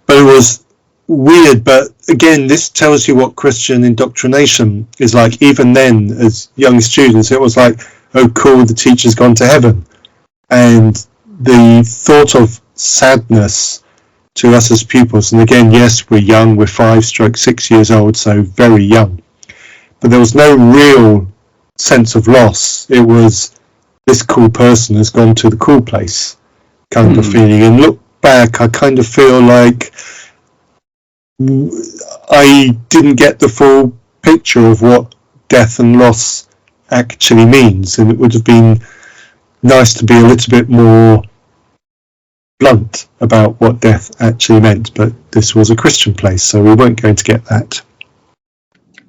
But it was weird. But again, this tells you what Christian indoctrination is like. Even then, as young students, it was like, oh cool, the teacher's gone to heaven. And the thought of sadness to us as pupils, and again, yes, we're young, we're 5-6 years old, so very young, but there was no real sense of loss. It was, this cool person has gone to the cool place kind of feeling. And look back, I kind of feel like I didn't get the full picture of what death and loss actually means, and it would have been nice to be a little bit more blunt about what death actually meant, but this was a Christian place, so we weren't going to get that.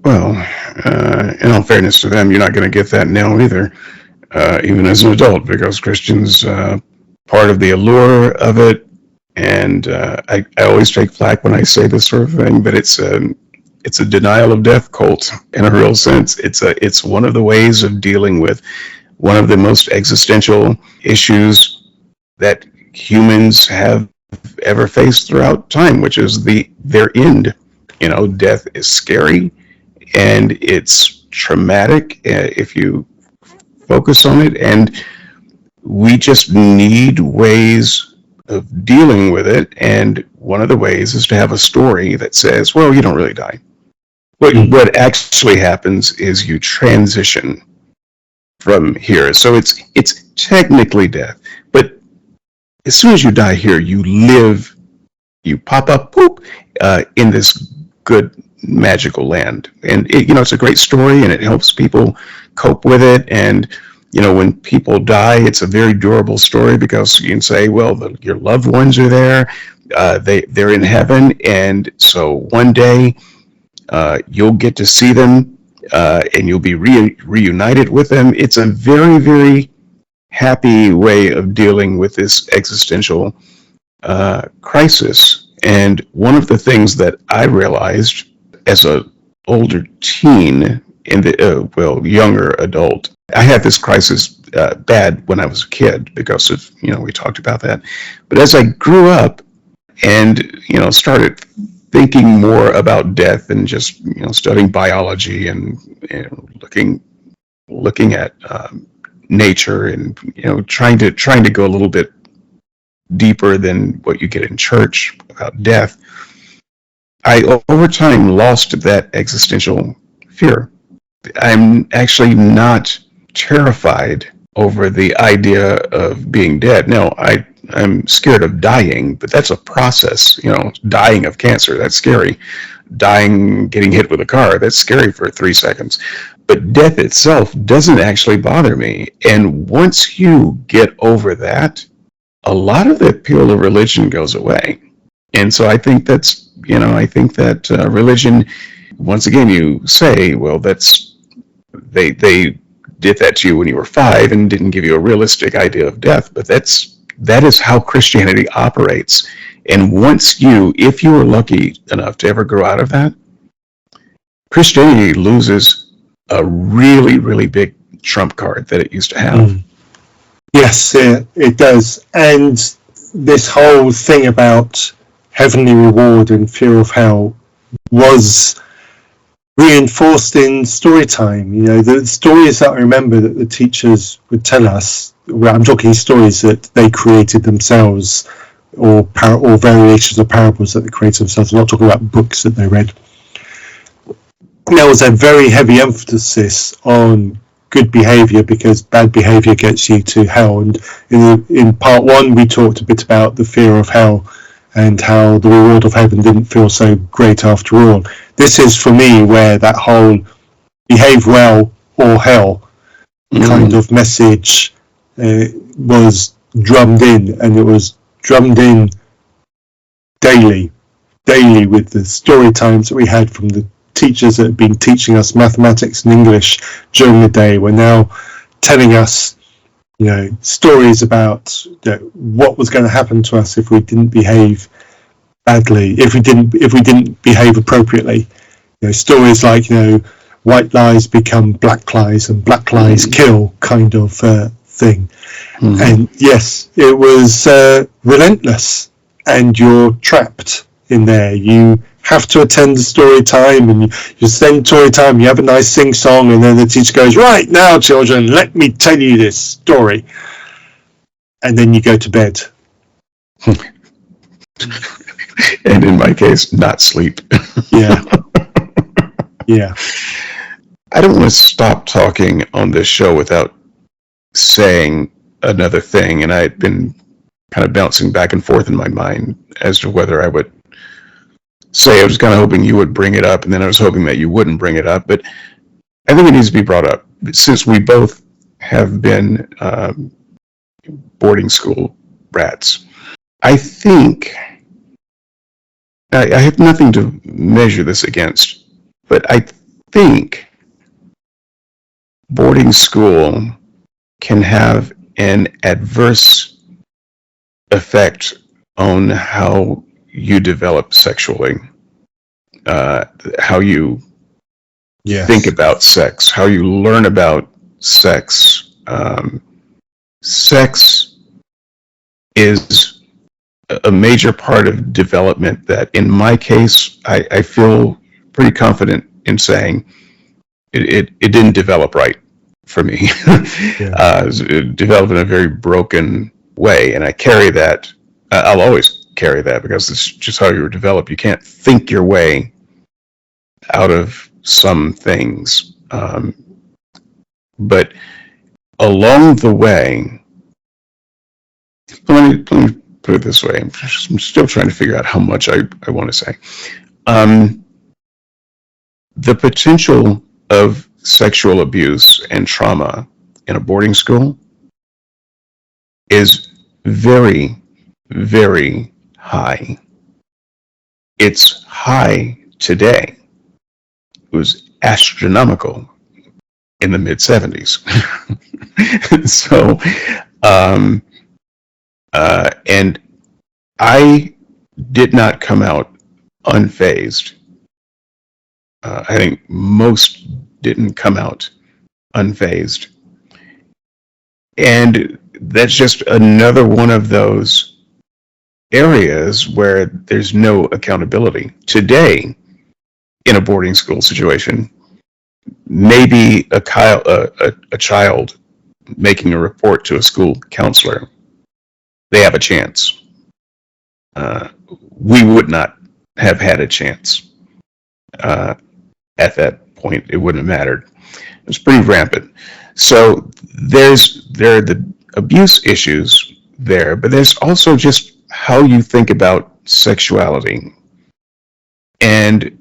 Well, in all fairness to them, you're not going to get that now either, even as an adult, because Christians, part of the allure of it, and I always take flack when I say this sort of thing, but it's a denial of death cult in a real sense. It's one of the ways of dealing with one of the most existential issues that humans have ever faced throughout time, which is their end. Death is scary and it's traumatic if you focus on it, and we just need ways of dealing with it. And one of the ways is to have a story that says, well, you don't really die. What actually happens is you transition from here. So it's technically death, but as soon as you die here, you live, you pop up, poop, in this good magical land. And it's a great story, and it helps people cope with it. And when people die, it's a very durable story, because you can say, well, your loved ones are there, they're in heaven, and so one day you'll get to see them, and you'll be reunited with them. It's a very, very happy way of dealing with this existential crisis. And one of the things that I realized as a older teen, in the younger adult. I had this crisis bad when I was a kid because of, we talked about that. But as I grew up and, started thinking more about death and just, studying biology and, looking at nature and, trying to go a little bit deeper than what you get in church about death, I over time lost that existential fear. I'm actually not terrified over the idea of being dead. No, I'm scared of dying, but that's a process. Dying of cancer, that's scary. Dying, getting hit with a car, that's scary for 3 seconds. But death itself doesn't actually bother me. And once you get over that, a lot of the appeal of religion goes away. And so I think that's, I think that religion, once again, you say, well, they did that to you when you were 5 and didn't give you a realistic idea of death, but that is how Christianity operates. And once if you were lucky enough to ever grow out of that, Christianity loses a really, really big trump card that it used to have. Mm. Yes, it does. And this whole thing about heavenly reward and fear of hell was reinforced in story time. The stories that I remember that the teachers would tell us, well, I'm talking stories that they created themselves, or variations of parables that they created themselves. I'm not talking about books that they read. There was a very heavy emphasis on good behaviour, because bad behaviour gets you to hell. And in part 1, we talked a bit about the fear of hell and how the reward of heaven didn't feel so great after all. This is, for me, where that whole behave well or hell kind of message was drummed in, and it was drummed in daily with the story times that we had from the teachers that had been teaching us mathematics and English during the day. Were now telling us stories about what was going to happen to us if we didn't behave badly, if we didn't behave appropriately. Stories like white lies become black lies and black lies kill, kind of thing. Mm-hmm. And yes, it was relentless, and you're trapped in there. You have to attend the story time, and you spend story time, you have a nice sing song, and then the teacher goes, right now children, let me tell you this story, and then you go to bed. And in my case, not sleep. Yeah. I don't want to stop talking on this show without saying another thing, and I've been kind of bouncing back and forth in my mind as to whether I would say. I was kind of hoping you would bring it up, and then I was hoping that you wouldn't bring it up, but I think it needs to be brought up, since we both have been boarding school rats. I think I have nothing to measure this against, but I think boarding school can have an adverse effect on how you develop sexually, how you think about sex, how you learn about sex. Sex is a major part of development that, in my case, I feel pretty confident in saying it didn't develop right for me. It developed in a very broken way, and I carry that. I'll always carry that, because it's just how you were developed. You can't think your way out of some things. But along the way, let me put it this way. I'm still trying to figure out how much I want to say. The potential of sexual abuse and trauma in a boarding school is very, very high. It's high today. It was astronomical in the mid-70s. So, and I did not come out unfazed I think most didn't come out unfazed. And that's just another one of those areas where there's no accountability. Today, in a boarding school situation, maybe a child making a report to a school counselor, they have a chance. We would not have had a chance at that point. It wouldn't have mattered. It was pretty rampant. So there are the abuse issues there, but there's also just how you think about sexuality. And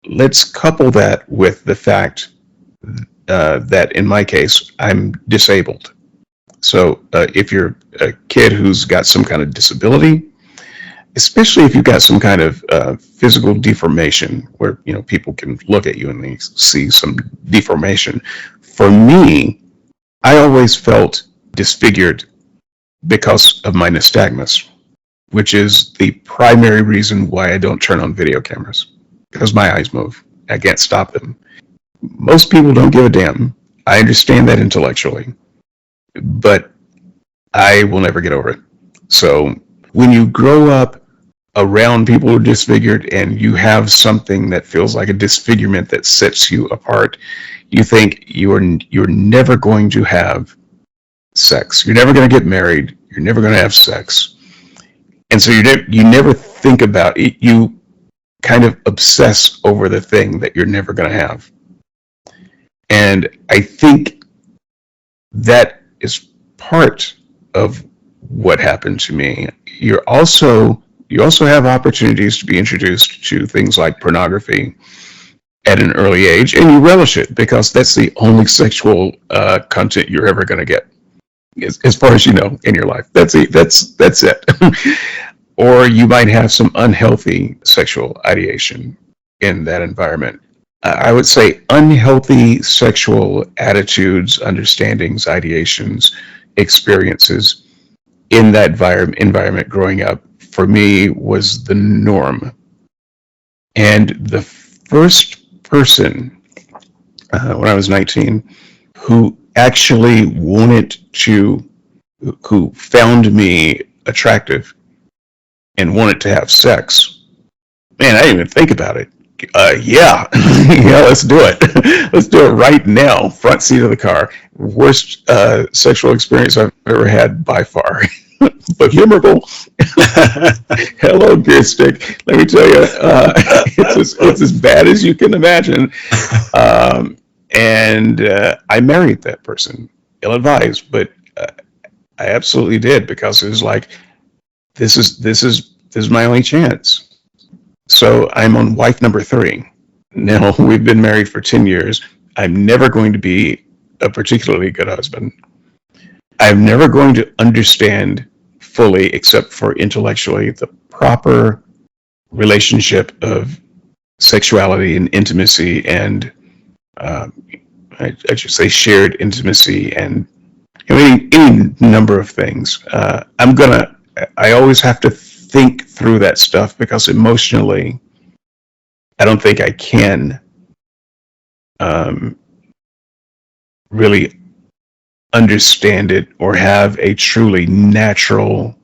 let's couple that with the fact that in my case, I'm disabled. So if you're a kid who's got some kind of disability, especially if you've got some kind of physical deformation where people can look at you and they see some deformation. For me, I always felt disfigured because of my nystagmus, which is the primary reason why I don't turn on video cameras, because my eyes move. I can't stop them. Most people don't give a damn. I understand that intellectually, but I will never get over it. So when you grow up around people who are disfigured and you have something that feels like a disfigurement that sets you apart, you think you're never going to have sex. You're never going to get married. You're never going to have sex. And so you never think about it. You kind of obsess over the thing that you're never going to have. And I think that is part of what happened to me. You also have opportunities to be introduced to things like pornography at an early age, and you relish it because that's the only sexual content you're ever going to get, as far as you know, in your life. That's it. That's it. Or you might have some unhealthy sexual ideation in that environment. I would say unhealthy sexual attitudes, understandings, ideations, experiences in that environment growing up, for me, was the norm. And the first person, when I was 19, who actually who found me attractive and wanted to have sex, man, I didn't even think about it. Yeah, yeah, let's do it. Let's do it right now. Front seat of the car. Worst sexual experience I've ever had by far, but memorable. Hello, beer stick. Let me tell you, it's as bad as you can imagine. And I married that person, ill-advised, but I absolutely did, because it was like, this is my only chance. So I'm on wife number 3. Now, we've been married for 10 years. I'm never going to be a particularly good husband. I'm never going to understand fully, except for intellectually, the proper relationship of sexuality and intimacy and I should say shared intimacy and any number of things. I always have to think through that stuff, because emotionally, I don't think I can really understand it or have a truly natural,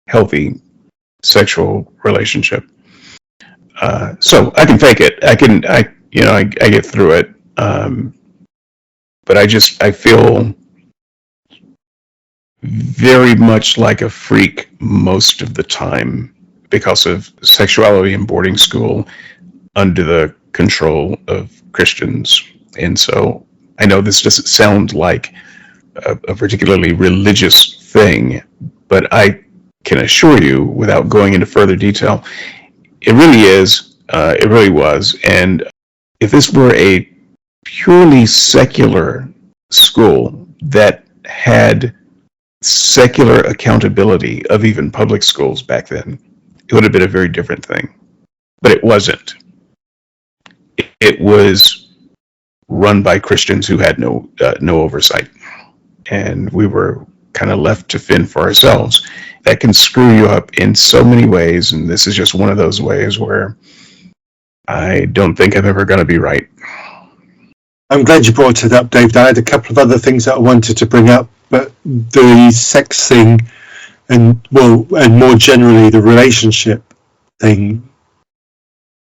healthy sexual relationship. So I can fake it. I get through it. But I feel very much like a freak most of the time because of sexuality in boarding school under the control of Christians. And so I know this doesn't sound like a particularly religious thing, but I can assure you, without going into further detail, it really is. It really was. And if this were a purely secular school that had secular accountability of even public schools back then, it would have been a very different thing. But it wasn't. It was run by Christians who had no oversight, and we were kind of left to fend for ourselves. That can screw you up in so many ways, and this is just one of those ways where I don't think I'm ever going to be right. I'm glad you brought it up, David. I had a couple of other things that I wanted to bring up, but the sex thing and more generally the relationship thing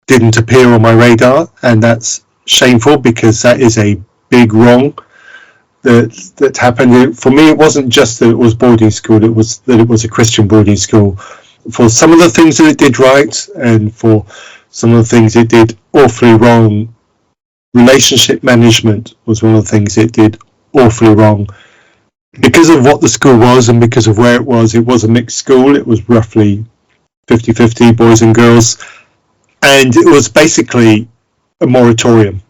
didn't appear on my radar, and that's shameful because that is a big wrong that happened. For me, it wasn't just that it was boarding school; it was that it was a Christian boarding school. For some of the things that it did right, and for some of the things it did awfully wrong, relationship management was one of the things it did awfully wrong. Because of what the school was and because of where it was a mixed school. It was roughly 50-50 boys and girls, and it was basically a moratorium.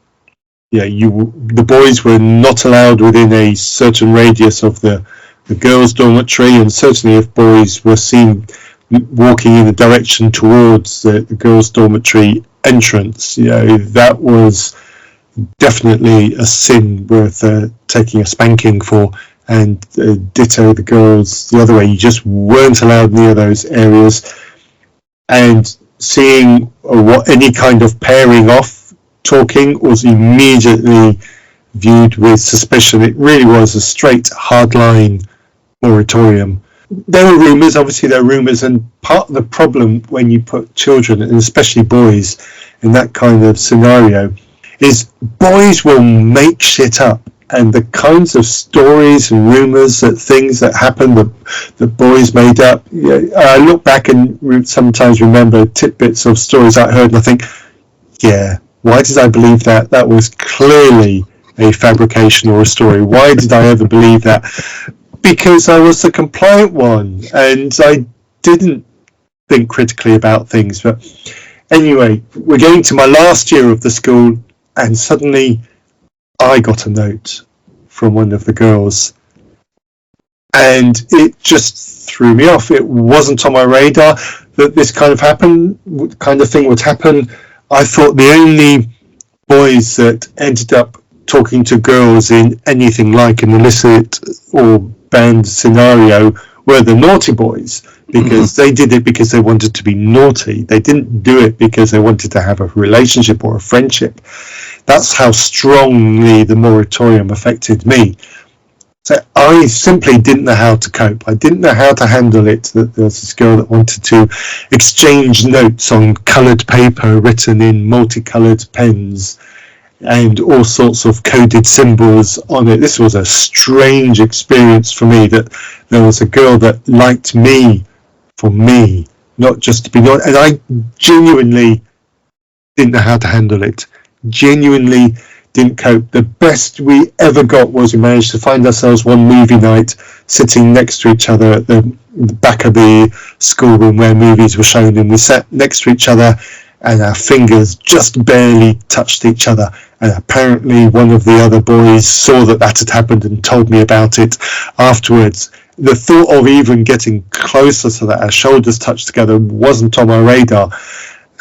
Yeah, the boys were not allowed within a certain radius of the girls' dormitory, and certainly if boys were seen walking in the direction towards the girls' dormitory entrance, that was definitely a sin worth taking a spanking for. And ditto the girls the other way. You just weren't allowed near those areas. And seeing any kind of pairing off talking was immediately viewed with suspicion. It really was a straight hardline moratorium. There were rumours, and part of the problem when you put children, and especially boys, in that kind of scenario is boys will make shit up. And the kinds of stories and rumours things that happened that boys made up. I look back and sometimes remember tidbits of stories I heard, and I think, why did I believe that? That was clearly a fabrication or a story. Why did I ever believe that? Because I was the compliant one, and I didn't think critically about things. But anyway, we're getting to my last year of the school, and suddenly I got a note from one of the girls, and it just threw me off. It wasn't on my radar that this kind of thing would happen. I thought the only boys that ended up talking to girls in anything like an illicit or banned scenario were the naughty boys, because they did it because they wanted to be naughty. They didn't do it because they wanted to have a relationship or a friendship. That's how strongly the moratorium affected me. So I simply didn't know how to cope. I didn't know how to handle it. That there was this girl that wanted to exchange notes on coloured paper written in multicoloured pens and all sorts of coded symbols on it. This was a strange experience for me, that there was a girl that liked me for me, not just to be known. And I genuinely didn't know how to handle it. Genuinely didn't cope. The best we ever got was we managed to find ourselves one movie night sitting next to each other at the back of the schoolroom where movies were shown, and we sat next to each other and our fingers just barely touched each other. And apparently one of the other boys saw that had happened and told me about it afterwards. The thought of even getting closer so that our shoulders touched together wasn't on my radar.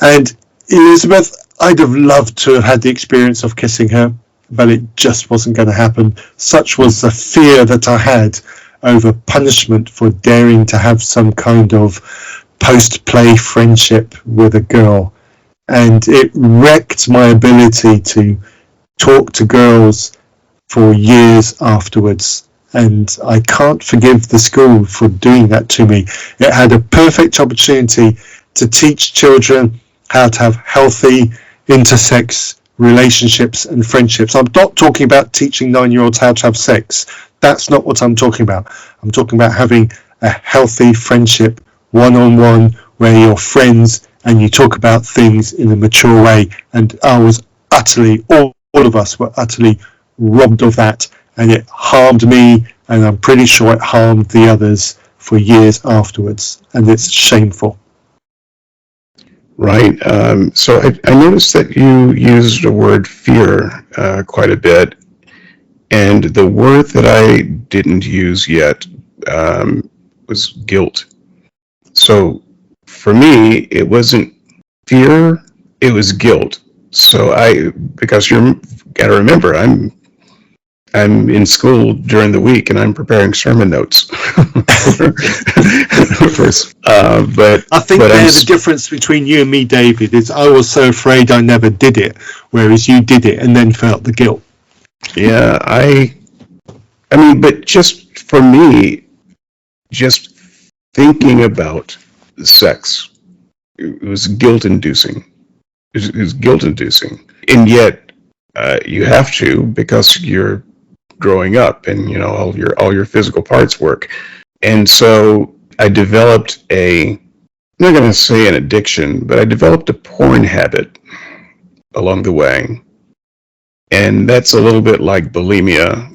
And Elizabeth, I'd have loved to have had the experience of kissing her, but it just wasn't going to happen. Such was the fear that I had over punishment for daring to have some kind of post-play friendship with a girl. And it wrecked my ability to talk to girls for years afterwards. And I can't forgive the school for doing that to me. It had a perfect opportunity to teach children how to have healthy intersex relationships and friendships. I'm not talking about teaching 9-year-olds how to have sex. That's not what I'm talking about. I'm talking about having a healthy friendship, one-on-one, where you're friends and you talk about things in a mature way. And I was utterly, all of us were utterly robbed of that, and it harmed me, and I'm pretty sure it harmed the others for years afterwards, and it's shameful. Right. So I noticed that you used the word fear quite a bit, and the word that I didn't use yet was guilt. So for me, it wasn't fear, it was guilt. So because you got to remember, I'm I'm in school during the week and I'm preparing sermon notes. But I think but the difference between you and me, David, is I was so afraid I never did it, whereas you did it and then felt the guilt. Yeah, I mean, but just for me, just thinking about sex, it was guilt-inducing. It was guilt-inducing, and yet you have to, because you're growing up, and you know all your physical parts work, and so I developed I'm not going to say an addiction, but I developed a porn habit along the way. And that's a little bit like bulimia,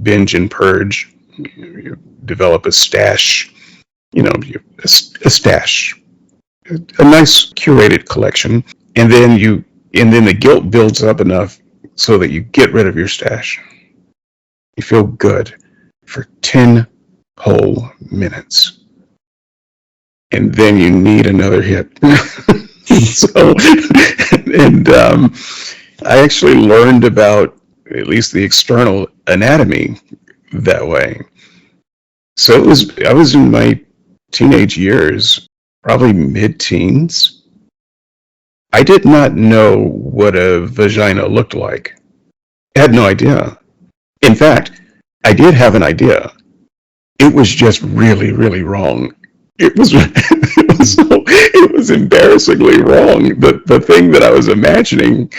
binge and purge. You develop a stash, a stash, a nice curated collection, and then the guilt builds up enough so that you get rid of your stash. You feel good for 10 whole minutes, and then you need another hit. So, and I actually learned about at least the external anatomy that way. So I was in my teenage years, probably mid-teens. I did not know what a vagina looked like. I had no idea. In fact, I did have an idea. It was just really, really wrong. It was it was embarrassingly wrong. The thing that I was imagining,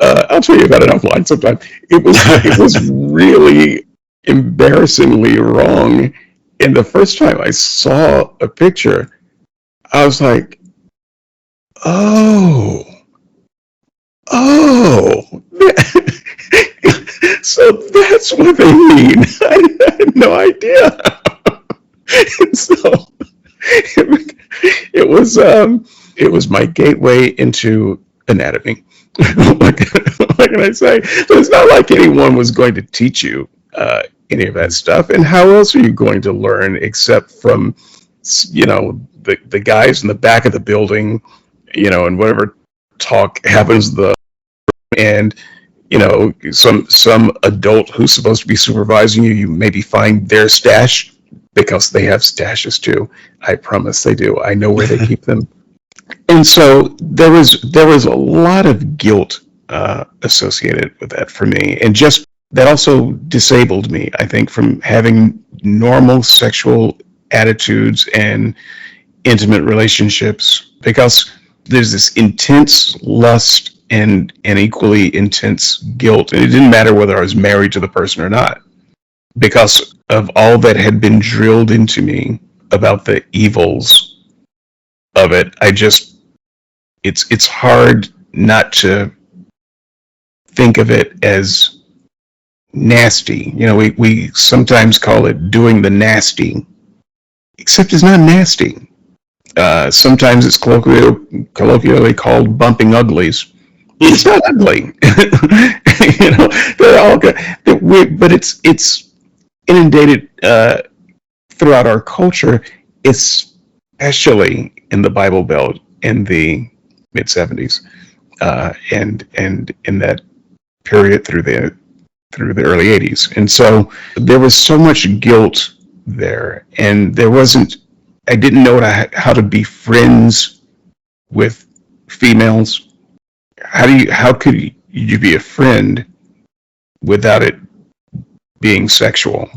I'll tell you about it offline sometime. It was really embarrassingly wrong. And the first time I saw a picture, I was like, oh, oh. So that's what they mean. I had no idea. So it was my gateway into anatomy. what can I say? So it's not like anyone was going to teach you any of that stuff. And how else are you going to learn except from, the guys in the back of the building, and whatever talk happens and some adult who's supposed to be supervising you maybe find their stash, because they have stashes too. I promise they do. I know where they keep them. And so there was a lot of guilt associated with that for me, and just that also disabled me, I think, from having normal sexual attitudes and intimate relationships, because there's this intense lust and equally intense guilt, and it didn't matter whether I was married to the person or not, because of all that had been drilled into me about the evils of it. It's hard not to think of it as nasty. We sometimes call it doing the nasty, except it's not nasty. Sometimes it's colloquially called bumping uglies. It's not ugly. They're all good. But it's inundated throughout our culture, especially in the Bible Belt in the mid-70s, and in that period through the early 80s. And so there was so much guilt there, and I didn't know how to be friends with females. How could you be a friend without it being sexual?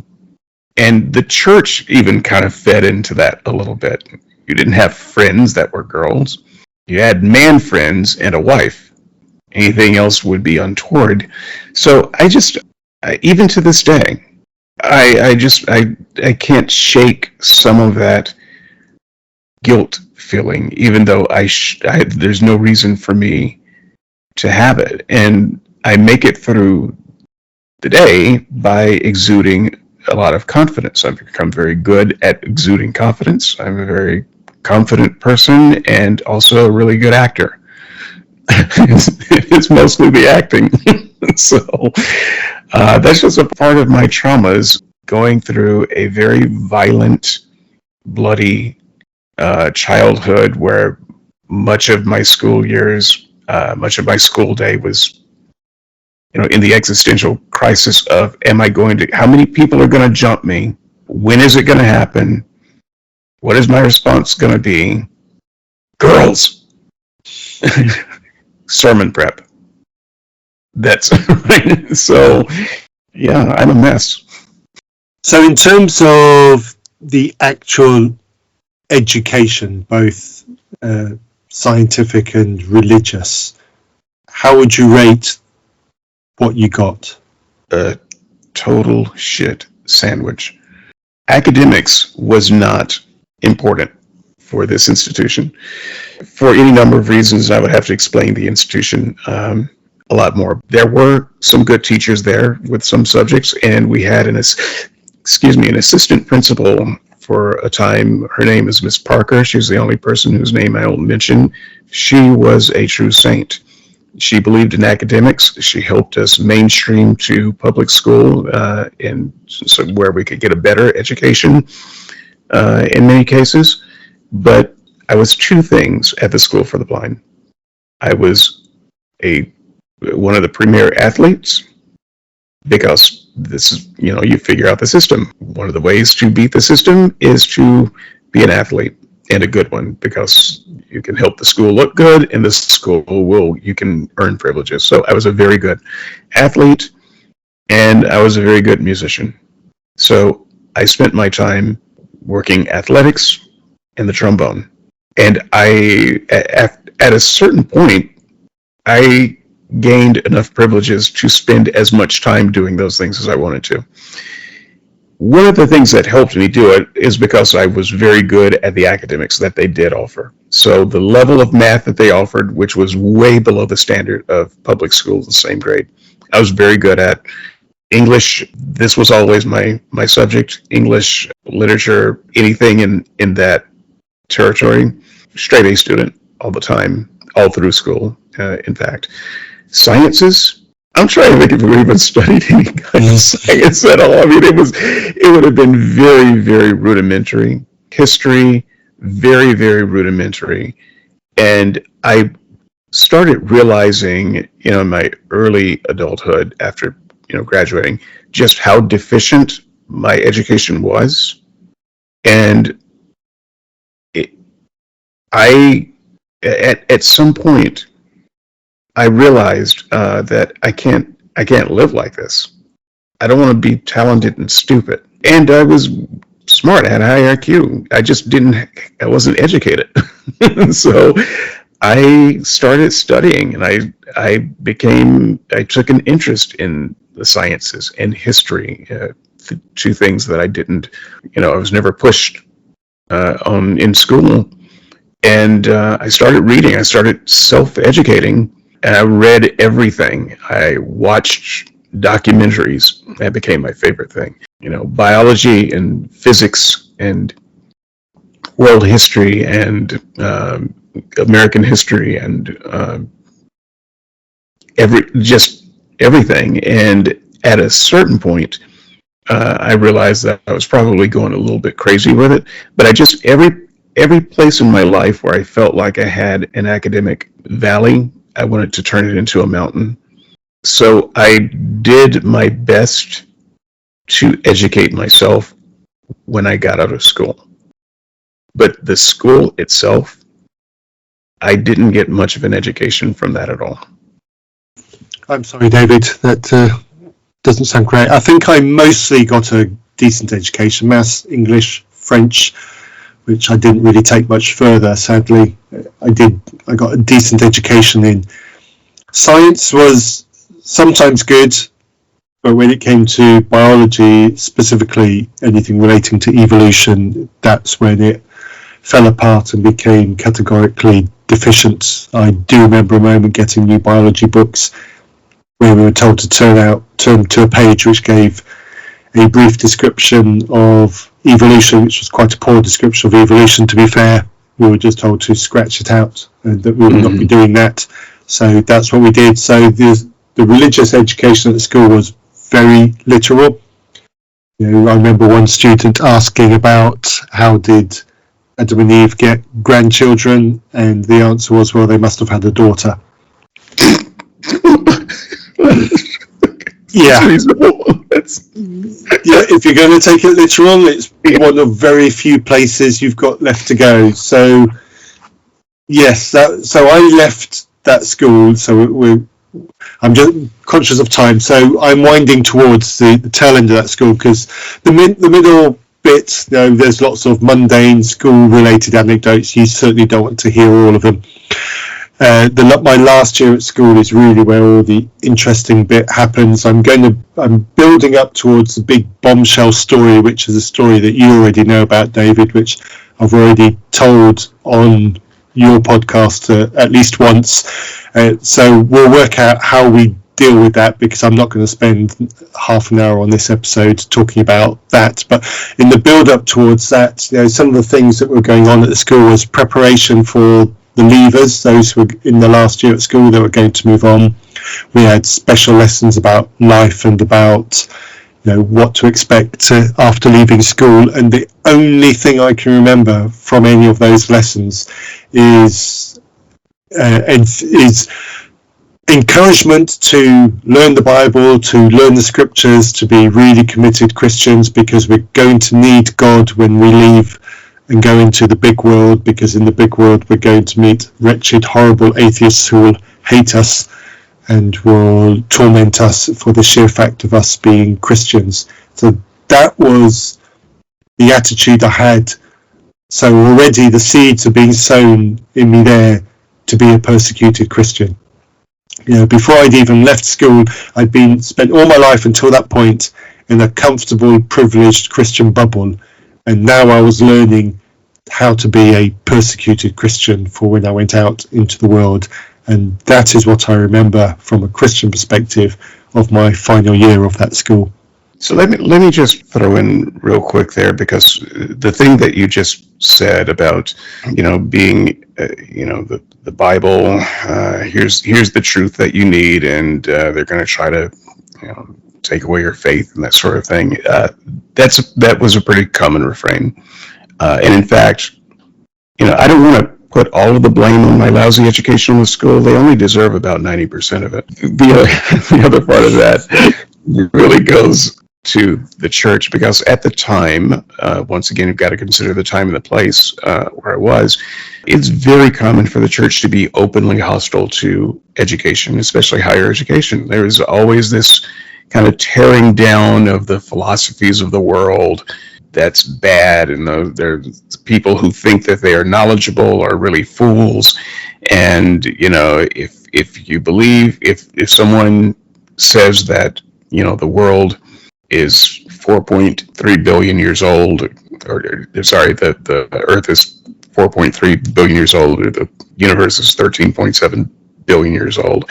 And the church even kind of fed into that a little bit. You didn't have friends that were girls. You had man friends and a wife. Anything else would be untoward. So even to this day, I can't shake some of that guilt feeling, even though there's no reason for me to have it. And I make it through the day by exuding a lot of confidence. I've become very good at exuding confidence. I'm a very confident person and also a really good actor. It's mostly the acting. So that's just a part of my traumas, going through a very violent, bloody childhood where much of my school day was in the existential crisis of, how many people are going to jump me? When is it going to happen? What is my response going to be? Girls! Sermon prep. That's right. So, yeah, I'm a mess. So in terms of the actual education, both scientific and religious, how would you rate what you got? A total shit sandwich. Academics was not important for this institution for any number of reasons. I would have to explain the institution a lot more. There were some good teachers there with some subjects, and we had an assistant principal for a time. Her name is Miss Parker. She's the only person whose name I won't mention. She was a true saint. She believed in academics. She helped us mainstream to public school, and so where we could get a better education in many cases. But I was two things at the School for the Blind. I was one of the premier athletes, because this is, you figure out the system. One of the ways to beat the system is to be an athlete, and a good one, because you can help the school look good, and the school you can earn privileges. So I was a very good athlete, and I was a very good musician. So I spent my time working athletics and the trombone. And at a certain point, I gained enough privileges to spend as much time doing those things as I wanted to. One of the things that helped me do it is because I was very good at the academics that they did offer. So the level of math that they offered, which was way below the standard of public schools, the same grade, I was very good at. English, this was always my subject. English, literature, anything in that territory. Straight A student all the time, all through school, in fact. Sciences, I'm trying to think if we even studied any kind of science at all. I mean, it would have been very, very rudimentary. History, very, very rudimentary. And I started realizing, in my early adulthood, after graduating, just how deficient my education was. And at some point, I realized that I can't live like this. I don't want to be talented and stupid. And I was smart. I had a high IQ. I wasn't educated. So I started studying, and I took an interest in the sciences and history, two things that I didn't, I was never pushed on in school. And I started reading. I started self-educating, and I read everything. I watched documentaries. That became my favorite thing. Biology and physics and world history and American history and everything. And at a certain point, I realized that I was probably going a little bit crazy with it. But every place in my life where I felt like I had an academic valley, I wanted to turn it into a mountain. So I did my best to educate myself when I got out of school. But the school itself, I didn't get much of an education from that at all. I'm sorry, David, that doesn't sound great. I think I mostly got a decent education, maths, English, French, which I didn't really take much further, sadly. I got a decent education in. Science was sometimes good, but when it came to biology, specifically anything relating to evolution, that's when it fell apart and became categorically deficient. I do remember a moment getting new biology books where we were told to turn to a page which gave a brief description of evolution, which was quite a poor description of evolution, to be fair. We were just told to scratch it out and that we would not be doing that. So that's what we did. So the religious education at the school was very literal. I remember one student asking about how did Adam and Eve get grandchildren, and the answer was, well, they must have had a daughter. It's Yeah. reasonable. That's Yeah, if you're going to take it literal, it's one of very few places you've got left to go. So, yes, so I left that school. I'm just conscious of time. So I'm winding towards the tail end of that school because the middle bit, there's lots of mundane school-related anecdotes. You certainly don't want to hear all of them. My last year at school is really where all the interesting bit happens. I'm building up towards the big bombshell story, which is a story that you already know about, David, which I've already told on your podcast at least once. So we'll work out how we deal with that, because I'm not going to spend half an hour on this episode talking about that. But in the build up towards that, some of the things that were going on at the school was preparation for the leavers, those who were in the last year at school that were going to move on. We had special lessons about life and about what to expect after leaving school. And the only thing I can remember from any of those lessons is encouragement to learn the Bible, to learn the scriptures, to be really committed Christians, because we're going to need God when we leave and go into the big world, because in the big world we're going to meet wretched, horrible atheists who will hate us and will torment us for the sheer fact of us being Christians. So that was the attitude I had. So already the seeds are being sown in me there to be a persecuted Christian. Before I'd even left school, I'd spent all my life until that point in a comfortable, privileged Christian bubble. And now I was learning how to be a persecuted Christian for when I went out into the world. And that is what I remember from a Christian perspective of my final year of that school. So let me just throw in real quick there, because the thing that you just said about being the Bible, here's the truth that you need, and they're going to try to take away your faith and that sort of thing. That was a pretty common refrain, and in fact, I don't want to put all of the blame on my lousy education in the school. They only deserve about 90% of it. The other part of that really goes to the church, because at the time, once again, you've got to consider the time and the place where I was. It's very common for the church to be openly hostile to education, especially higher education. There is always this kind of tearing down of the philosophies of the world that's bad, and there's people who think that they are knowledgeable are really fools. And if you believe, if someone says that the world is 4.3 billion years old, or sorry, the Earth is 4.3 billion years old, or the universe is 13.7 billion years old,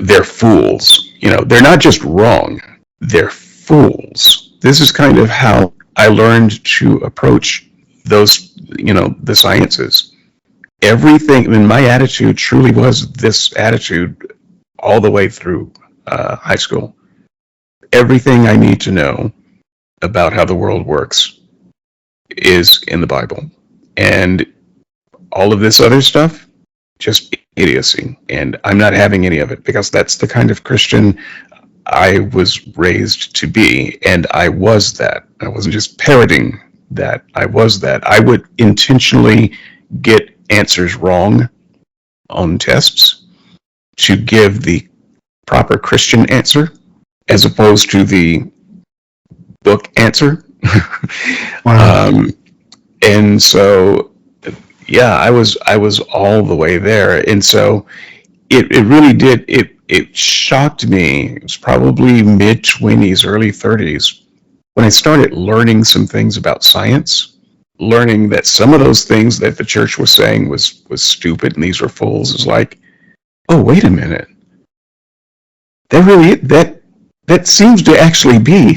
they're fools. They're not just wrong, they're fools. This is kind of how I learned to approach those, the sciences. Everything, and my attitude truly was this attitude all the way through high school. Everything I need to know about how the world works is in the Bible. And all of this other stuff, just idiocy. And I'm not having any of it, because that's the kind of Christian I was raised to be. And I was that. I wasn't just parroting that. I was that. I would intentionally get answers wrong on tests to give the proper Christian answer, as opposed to the book answer. Wow. And so, yeah, I was all the way there. And so it really did, it shocked me. It was probably mid-20s, early 30s, when I started learning some things about science, learning that some of those things that the church was saying was stupid and these were fools. Is like, oh, wait a minute. That seems to actually be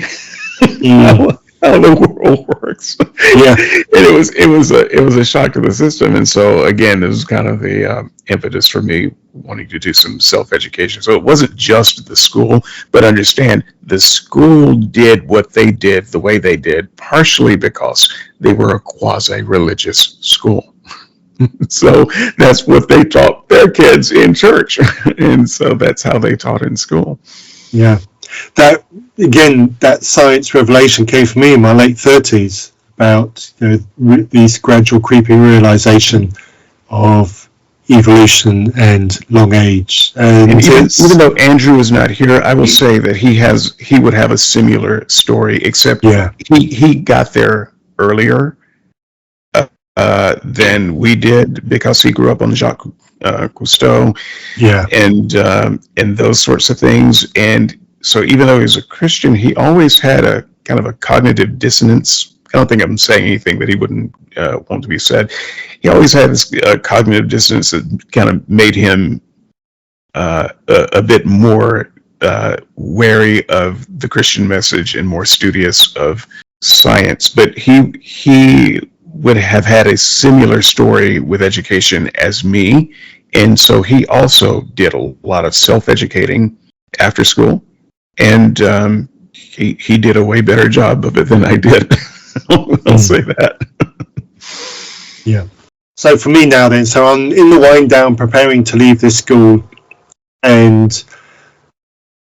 how the world works. Yeah. And it was a shock to the system. And so again, this was kind of the impetus for me wanting to do some self-education. So it wasn't just the school, but understand the school did what they did the way they did, partially because they were a quasi-religious school. So that's what they taught their kids in church. And so that's how they taught in school. Yeah. that again, that science revelation came for me in my late 30s about these gradual creeping realization of evolution and long age. And even though Andrew is not here, I will say that he would have a similar story, except he got there earlier than we did because he grew up on Jacques Cousteau, and those sorts of things. And so even though he was a Christian, he always had a kind of a cognitive dissonance. I don't think I'm saying anything that he wouldn't want to be said. He always had this cognitive dissonance that kind of made him a bit more wary of the Christian message and more studious of science. But he would have had a similar story with education as me, and so he also did a lot of self-educating after school, and he did a way better job of it than I did. I'll say that. Yeah. So for me now then, so I'm in the wind down preparing to leave this school, and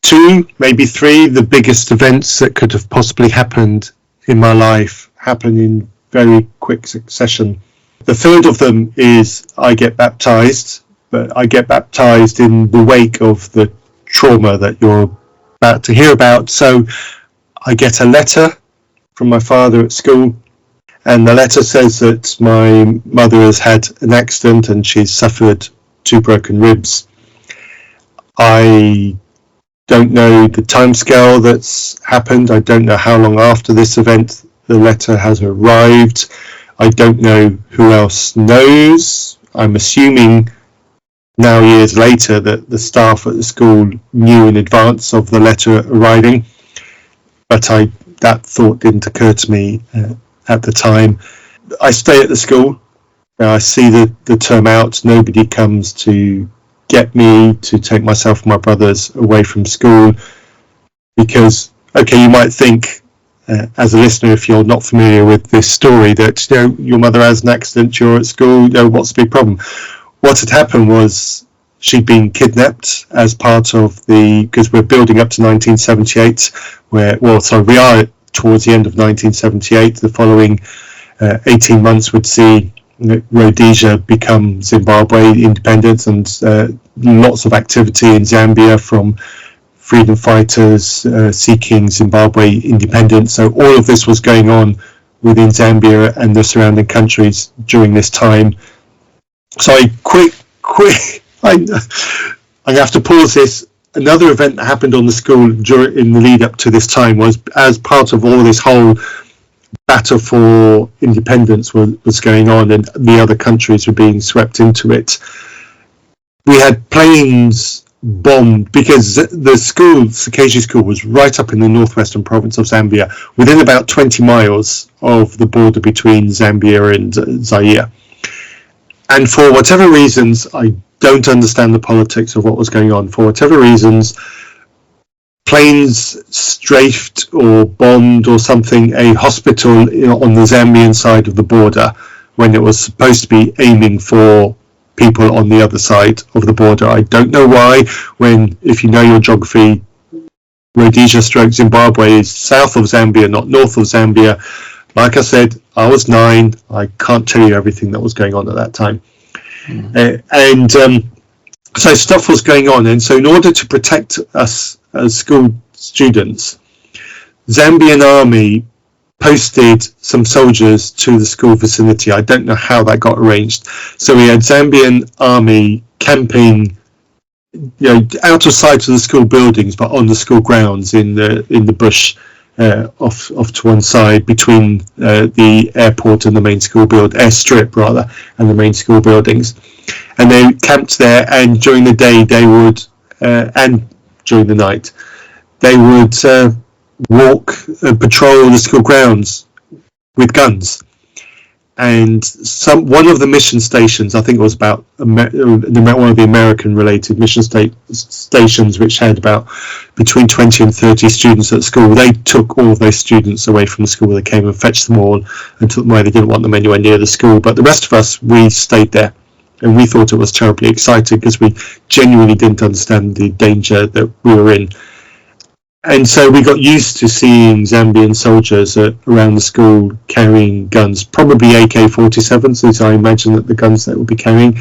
2, maybe 3, the biggest events that could have possibly happened in my life happen in very quick succession. The third of them is I get baptized, but I get baptized in the wake of the trauma that you're about to hear about. So I get a letter from my father at school, and the letter says that my mother has had an accident and she's suffered 2 broken ribs. I don't know the timescale that's happened. I don't know how long after this event the letter has arrived. I don't know who else knows. I'm assuming now, years later, that the staff at the school knew in advance of the letter arriving, but that thought didn't occur to me at the time. I stay at the school. I see the term out. Nobody comes to get me, to take myself and my brothers away from school, because, okay, you might think, as a listener, if you're not familiar with this story, that your mother has an accident, you're at school, what's the big problem? What had happened was she'd been kidnapped as part of because we're building up to 1978, we are towards the end of 1978. The following 18 months would see Rhodesia become Zimbabwe independence, and lots of activity in Zambia from freedom fighters seeking Zimbabwe independence. So all of this was going on within Zambia and the surrounding countries during this time. So I'm going to have to pause this. Another event that happened on the school in the lead up to this time was, as part of all this whole battle for independence was going on and the other countries were being swept into it, we had planes bombed because the school, Sakaji School, was right up in the northwestern province of Zambia, within about 20 miles of the border between Zambia and Zaire. And for whatever reasons, I don't understand the politics of what was going on. For whatever reasons, planes strafed or bombed or something a hospital on the Zambian side of the border when it was supposed to be aiming for people on the other side of the border. I don't know why, when, if you know your geography, Rhodesia stroke Zimbabwe is south of Zambia, not north of Zambia. Like I said, I was 9. I can't tell you everything that was going on at that time. So stuff was going on. And so in order to protect us as school students, Zambian army posted some soldiers to the school vicinity. I don't know how that got arranged. So we had Zambian army camping, out of sight of the school buildings, but on the school grounds in the bush, off to one side between the airport and the main school airstrip rather, and the main school buildings. And they camped there, and during the day they would, and during the night, they would patrol the school grounds with guns. And one of the mission stations, I think it was about one of the American-related mission stations, which had about between 20 and 30 students at school. They took all of those students away from the school. They came and fetched them all and took them away. They didn't want them anywhere near the school. But the rest of us, we stayed there. And we thought it was terribly exciting because we genuinely didn't understand the danger that we were in. And so we got used to seeing Zambian soldiers around the school carrying guns, probably AK-47s, as I imagine that the guns that we'll be carrying.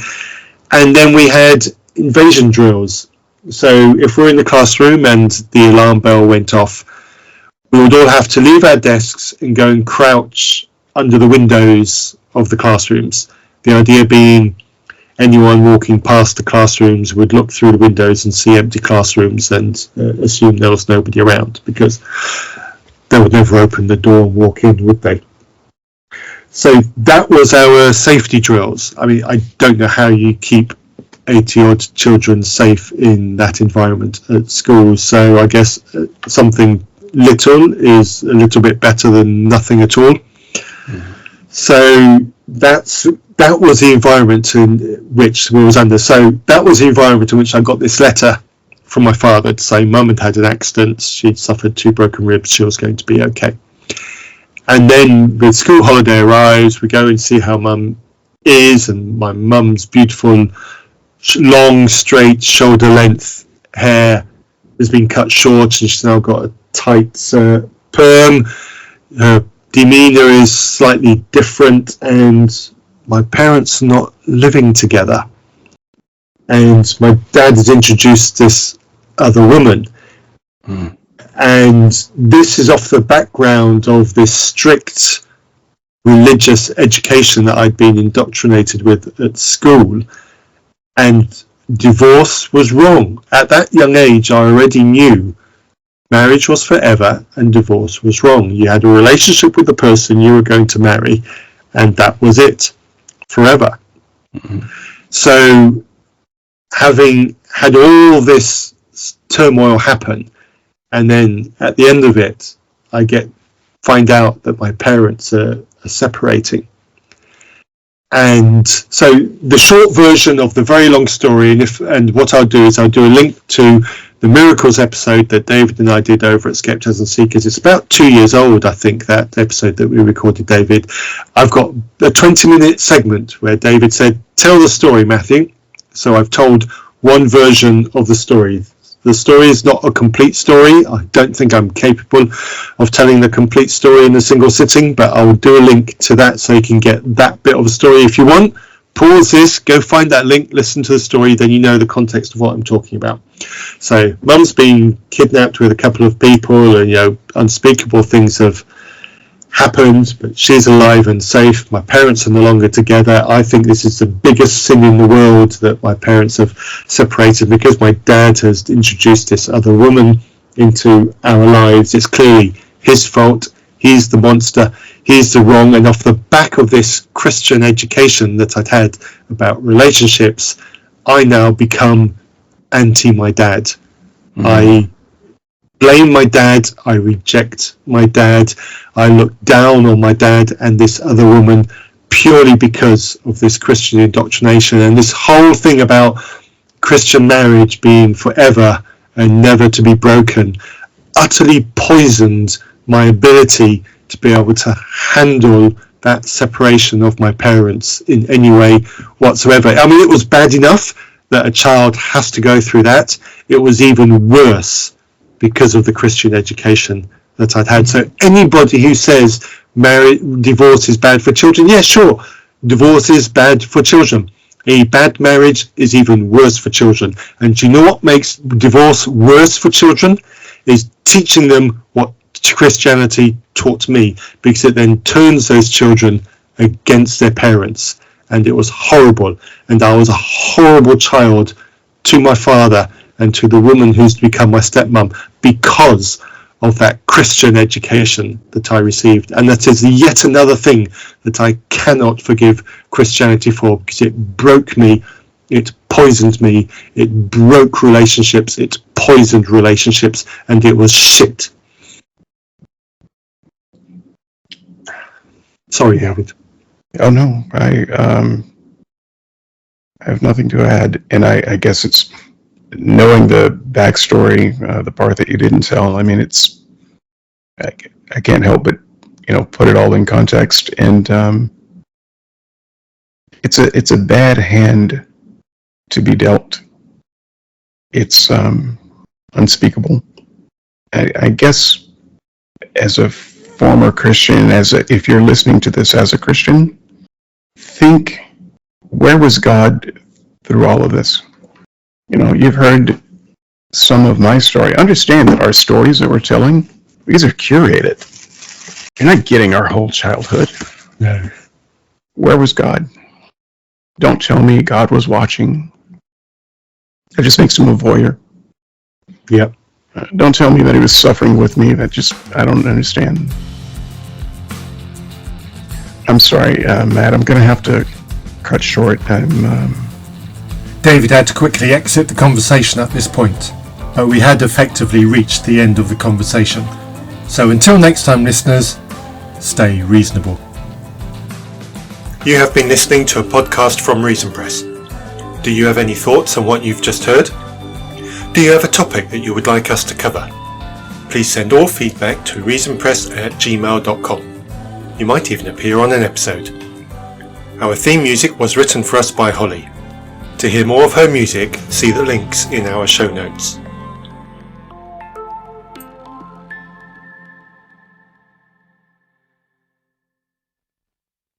And then we had invasion drills. So if we're in the classroom and the alarm bell went off, we would all have to leave our desks and go and crouch under the windows of the classrooms. The idea being anyone walking past the classrooms would look through the windows and see empty classrooms and assume there was nobody around, because they would never open the door and walk in, would they? So that was our safety drills. I mean, I don't know how you keep 80 odd children safe in that environment at school. So I guess something little is a little bit better than nothing at all. So that was the environment in which we was under. So that was the environment in which I got this letter from my father to say Mum had an accident, she'd suffered 2 broken ribs, she was going to be okay. And then the school holiday arrives, we go and see how Mum is, and my mum's beautiful, long, straight, shoulder length hair has been cut short, and she's now got a tight perm. Her demeanour is slightly different, and my parents are not living together. And my dad has introduced this other woman. And this is off the background of this strict religious education that I'd been indoctrinated with at school. And divorce was wrong. At that young age, I already knew marriage was forever and divorce was wrong. You had a relationship with the person you were going to marry, and that was it, forever. So having had all this turmoil happen, and then at the end of it, I find out that my parents are separating. And so the short version of the very long story, and what I'll do is I'll do a link to the Miracles episode that David and I did over at Skeptics and Seekers. It's about 2 years old, I think, that episode that we recorded, David. I've got a 20-minute segment where David said, tell the story, Matthew. So I've told one version of the story. The story is not a complete story. I don't think I'm capable of telling the complete story in a single sitting, but I'll do a link to that so you can get that bit of a story if you want. Pause this, go find that link, listen to the story, then you know the context of what I'm talking about. So Mum's been kidnapped with a couple of people, and unspeakable things have happened, but she's alive and safe. My parents are no longer together. I think this is the biggest sin in the world, that my parents have separated, because my dad has introduced this other woman into our lives. It's clearly his fault. He's the monster. He's the wrong. And off the back of this Christian education that I'd had about relationships, I now become anti my dad. I blame my dad. I reject my dad. I look down on my dad and this other woman purely because of this Christian indoctrination, and this whole thing about Christian marriage being forever and never to be broken utterly poisoned my ability to be able to handle that separation of my parents in any way whatsoever. I mean, it was bad enough that a child has to go through that. It was even worse because of the Christian education that I'd had. So anybody who says divorce is bad for children, yeah, sure, divorce is bad for children. A bad marriage is even worse for children. And do you know what makes divorce worse for children? Is teaching them what Christianity taught me, because it then turns those children against their parents. And it was horrible. And I was a horrible child to my father and to the woman who's become my stepmom because of that Christian education that I received. And that is yet another thing that I cannot forgive Christianity for, because it broke me, it poisoned me, it broke relationships, it poisoned relationships, and it was shit. Sorry, David. Oh no, I have nothing to add, and I guess it's knowing the backstory, the part that you didn't tell. I mean, I can't help but put it all in context, and it's a bad hand to be dealt. It's unspeakable, I guess as a former Christian, if you're listening to this as a Christian, think, where was God through all of this? You've heard some of my story. Understand that our stories that we're telling, these are curated. You're not getting our whole childhood. No. Where was God? Don't tell me God was watching. That just makes him a voyeur. Yep. Don't tell me that he was suffering with me. I don't understand. I'm sorry, Matt, I'm going to have to cut short. David had to quickly exit the conversation at this point, but we had effectively reached the end of the conversation. So until next time, listeners, stay reasonable. You have been listening to a podcast from Reason Press. Do you have any thoughts on what you've just heard? Do you have a topic that you would like us to cover? Please send all feedback to reasonpress@gmail.com. You might even appear on an episode. Our theme music was written for us by Holly. To hear more of her music, see the links in our show notes.